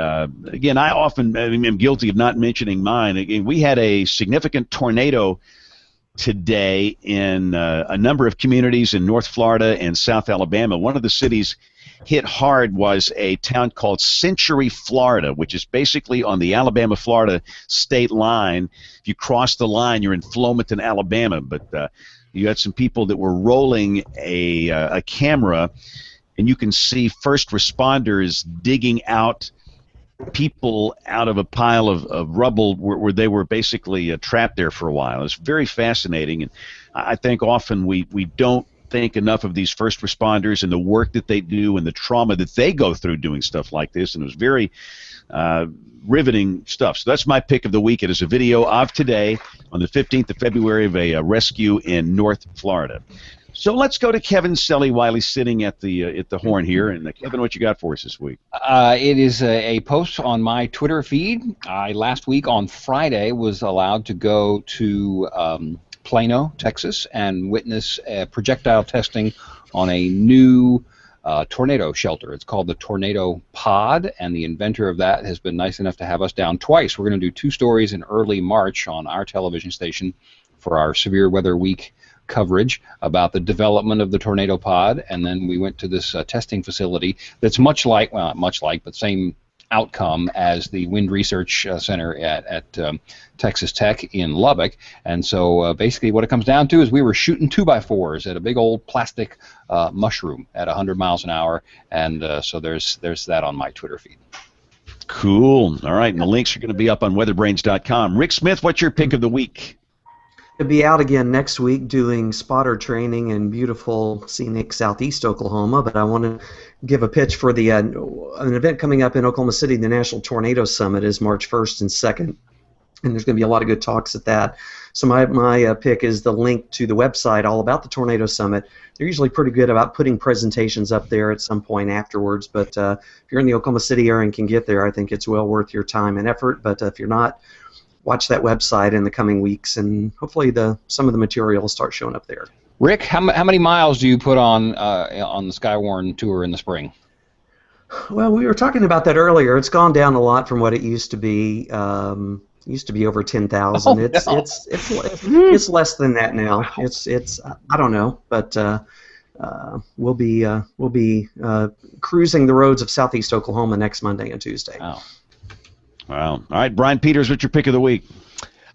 again, I often am guilty of not mentioning mine. Again, we had a significant tornado today in a number of communities in North Florida and South Alabama. One of the cities hit hard was a town called Century, Florida, which is basically on the Alabama-Florida state line. If you cross the line, you're in Flomaton, Alabama. But you had some people that were rolling a camera, and you can see first responders digging out people out of a pile of rubble where they were basically trapped there for a while. It's very fascinating, and I think often we don't think enough of these first responders and the work that they do and the trauma that they go through doing stuff like this, and it was very riveting stuff. So that's my pick of the week. It is a video of today on the 15th of February of a rescue in North Florida. So let's go to Kevin Stelly while he's sitting at the horn here. And Kevin, what you got for us this week? It is a post on my Twitter feed. I last week on Friday was allowed to go to Plano, Texas, and witness projectile testing on a new tornado shelter. It's called the Tornado Pod, and the inventor of that has been nice enough to have us down twice. We're going to do 2 stories in early March on our television station for our Severe Weather Week coverage about the development of the Tornado Pod, and then we went to this testing facility that's much like, well, not much like, but same outcome as the Wind Research Center at Texas Tech in Lubbock. And so basically what it comes down to is we were shooting 2x4s at a big old plastic mushroom at 100 miles an hour, and so there's that on my Twitter feed. Cool. All right, and the links are going to be up on weatherbrains.com. Rick Smith, what's your pick of the week? To be out again next week doing spotter training in beautiful, scenic southeast Oklahoma, but I want to give a pitch for the an event coming up in Oklahoma City. The National Tornado Summit is March 1st and 2nd, and there's going to be a lot of good talks at that. So my pick is the link to the website all about the Tornado Summit. They're usually pretty good about putting presentations up there at some point afterwards, but if you're in the Oklahoma City area and can get there, I think it's well worth your time and effort, but if you're not, watch that website in the coming weeks, and hopefully some of the material will start showing up there. Rick, how many miles do you put on the Skywarn tour in the spring? Well, we were talking about that earlier. It's gone down a lot from what it used to be. It used to be over 10,000. Oh, no. It's less than that now. It's I don't know, but we'll be cruising the roads of southeast Oklahoma next Monday and Tuesday. Oh. Wow. All right, Brian Peters, what's your pick of the week?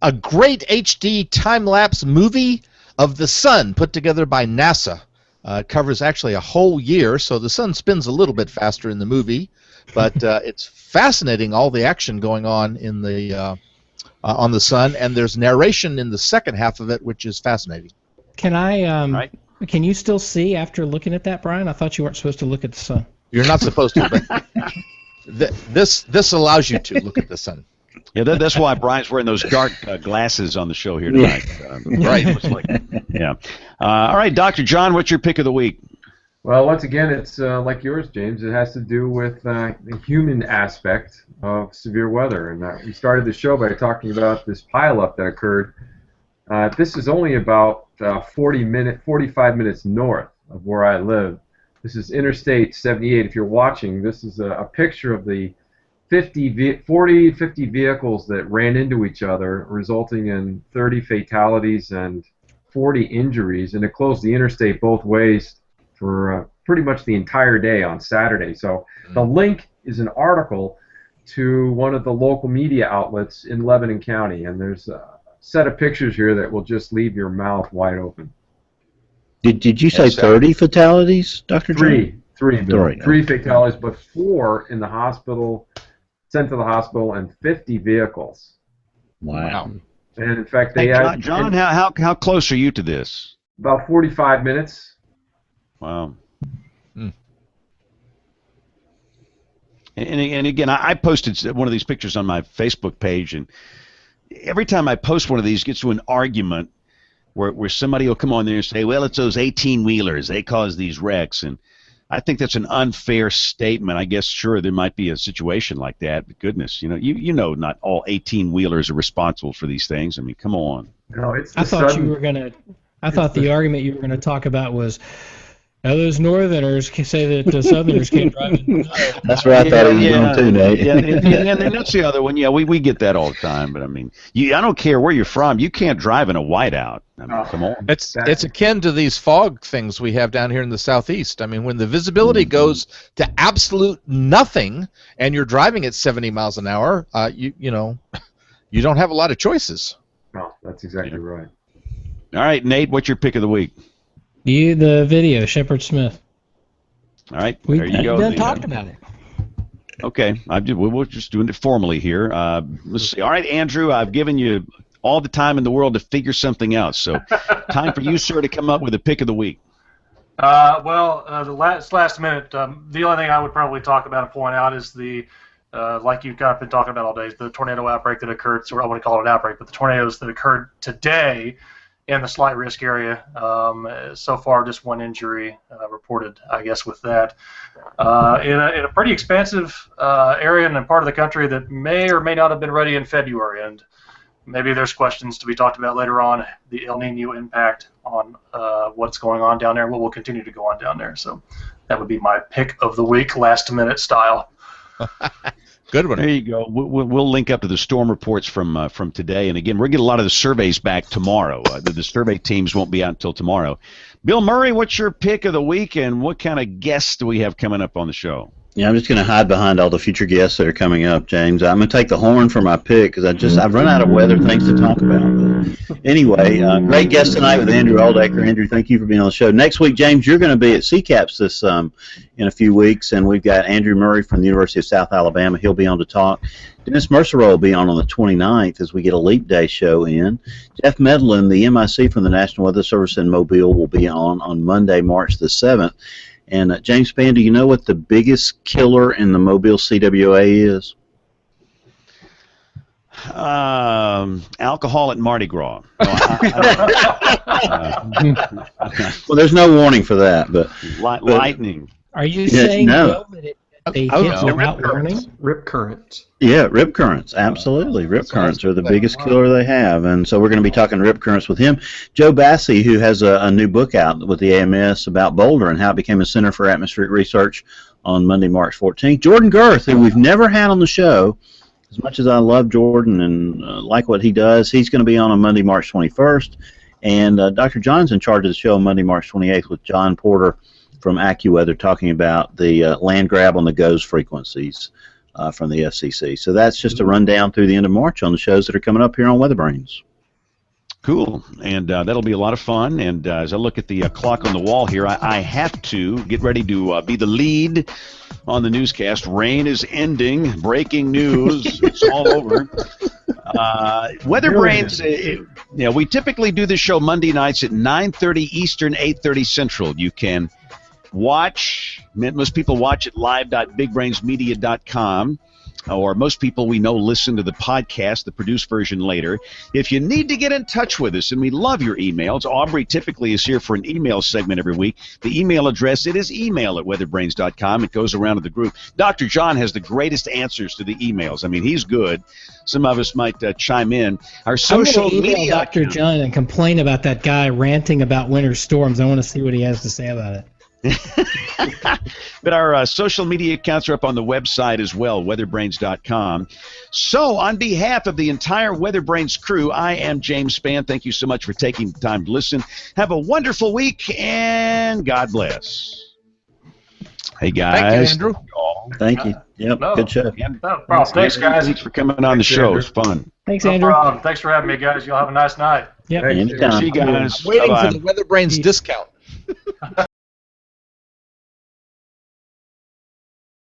A great HD time-lapse movie of the sun put together by NASA. It covers actually a whole year, so the sun spins a little bit faster in the movie, but it's fascinating, all the action going on in the on the sun, and there's narration in the second half of it, which is fascinating. Can I? Right. Can you still see after looking at that, Brian? I thought you weren't supposed to look at the sun. You're not supposed to, but this allows you to look at the sun. Yeah, that's why Brian's wearing those dark glasses on the show here tonight. Right. Yeah. All right, Dr. John, what's your pick of the week? Well, once again, it's like yours, James. It has to do with the human aspect of severe weather. And we started the show by talking about this pileup that occurred. This is only about 45 minutes north of where I live. This is Interstate 78. If you're watching, this is a picture of the 50 vehicles that ran into each other, resulting in 30 fatalities and 40 injuries, and it closed the interstate both ways for pretty much the entire day on Saturday. So the link is an article to one of the local media outlets in Lebanon County, and there's a set of pictures here that will just leave your mouth wide open. Did you say 30 fatalities, Dr. John? Three fatalities, but 4 in the hospital, sent to the hospital, and 50 vehicles. Wow. And in fact, they had... John, how close are you to this? About 45 minutes. Wow. And again, I posted one of these pictures on my Facebook page, and every time I post one of these, it gets to an argument where somebody will come on there and say, well, it's those 18-wheelers. They cause these wrecks. And I think that's an unfair statement. I guess, sure, there might be a situation like that, but goodness, you know, not all 18-wheelers are responsible for these things. I mean, come on. No, it's I thought the argument you were going to talk about was, now those Northerners can say that the Southerners can't drive it. That's where I thought he was going too, Nate. And that's the other one. Yeah, we get that all the time. But I mean, I don't care where you're from. You can't drive in a whiteout. I mean, come on. It's akin to these fog things we have down here in the southeast. I mean, when the visibility goes to absolute nothing, and you're driving at 70 miles an hour, you don't have a lot of choices. No, that's exactly right. All right, Nate, what's your pick of the week? The video, Shepard Smith. All right, We there you go. done talked about it. Okay, we're just doing it formally here. Let's see. All right, Andrew, I've given you all the time in the world to figure something out. So, time for you, sir, to come up with a pick of the week. The last minute, the only thing I would probably talk about and point out is the, like you've kind of been talking about all day, the tornado outbreak that occurred. So I wouldn't call it an outbreak, but the tornadoes that occurred today in the slight risk area. So far, just one injury reported, I guess, with that. In a pretty expansive area and a part of the country that may or may not have been ready in February. And maybe there's questions to be talked about later on, the El Nino impact on what's going on down there and what will continue to go on down there. So that would be my pick of the week, last-minute style. Good one. There you go. We'll link up to the storm reports from today. And again, we're going to get a lot of the surveys back tomorrow. The survey teams won't be out until tomorrow. Bill Murray, what's your pick of the week, and what kind of guests do we have coming up on the show? Yeah, I'm just going to hide behind all the future guests that are coming up, James. I'm going to take the horn for my pick because I've run out of weather things to talk about. But anyway, great guest tonight with Andrew Aldaker. Andrew, thank you for being on the show. Next week, James, you're going to be at CCAPS this in a few weeks, and we've got Andrew Murray from the University of South Alabama. He'll be on to talk. Dennis Mercer will be on the 29th as we get a Leap Day show in. Jeff Medlin, the MIC from the National Weather Service in Mobile, will be on Monday, March the 7th. And James Spann, do you know what the biggest killer in the Mobile CWA is? Alcohol at Mardi Gras. No, well, there's no warning for that, but lightning. Are you saying no? Bill, that they hit without warning? Rip currents. Yeah, rip currents, absolutely. Rip currents are the biggest killer they have, and so we're going to be talking rip currents with him. Joe Bassi, who has a new book out with the AMS about Boulder and how it became a Center for Atmospheric Research on Monday, March 14th. Jordan Girth, who we've never had on the show, as much as I love Jordan and like what he does, he's going to be on Monday, March 21st, and Dr. John's in charge of the show on Monday, March 28th with John Porter from AccuWeather talking about the land grab on the GOES frequencies from the FCC. So that's just a rundown through the end of March on the shows that are coming up here on WeatherBrains. Cool, and that'll be a lot of fun. And as I look at the clock on the wall here, I have to get ready to be the lead on the newscast. Rain is ending. Breaking news. It's all over. WeatherBrains, we typically do this show Monday nights at 9:30 Eastern, 8:30 Central. You can watch, most people watch at live.bigbrainsmedia.com, or most people we know listen to the podcast, the produced version later. If you need to get in touch with us, and we love your emails, Aubrey typically is here for an email segment every week. The email address, it is email@weatherbrains.com. It goes around to the group. Dr. John has the greatest answers to the emails. I mean, he's good. Some of us might chime in. Our social media, Dr. John, and complain about that guy ranting about winter storms. I want to see what he has to say about it. But our social media accounts are up on the website as well, weatherbrains.com. So on behalf of the entire WeatherBrains crew, I am James Spann. Thank you so much for taking the time to listen. Have a wonderful week, and God bless. Hey, guys. Thank you, Andrew. Thank you. Yep, good show. No problem. Thanks, guys. Thanks for coming on the show. It's fun. Thanks, No Andrew. problem. Thanks for having me, guys. You'll have a nice night. Yep. Anytime. See you guys. Waiting Bye-bye. for the WeatherBrains discount.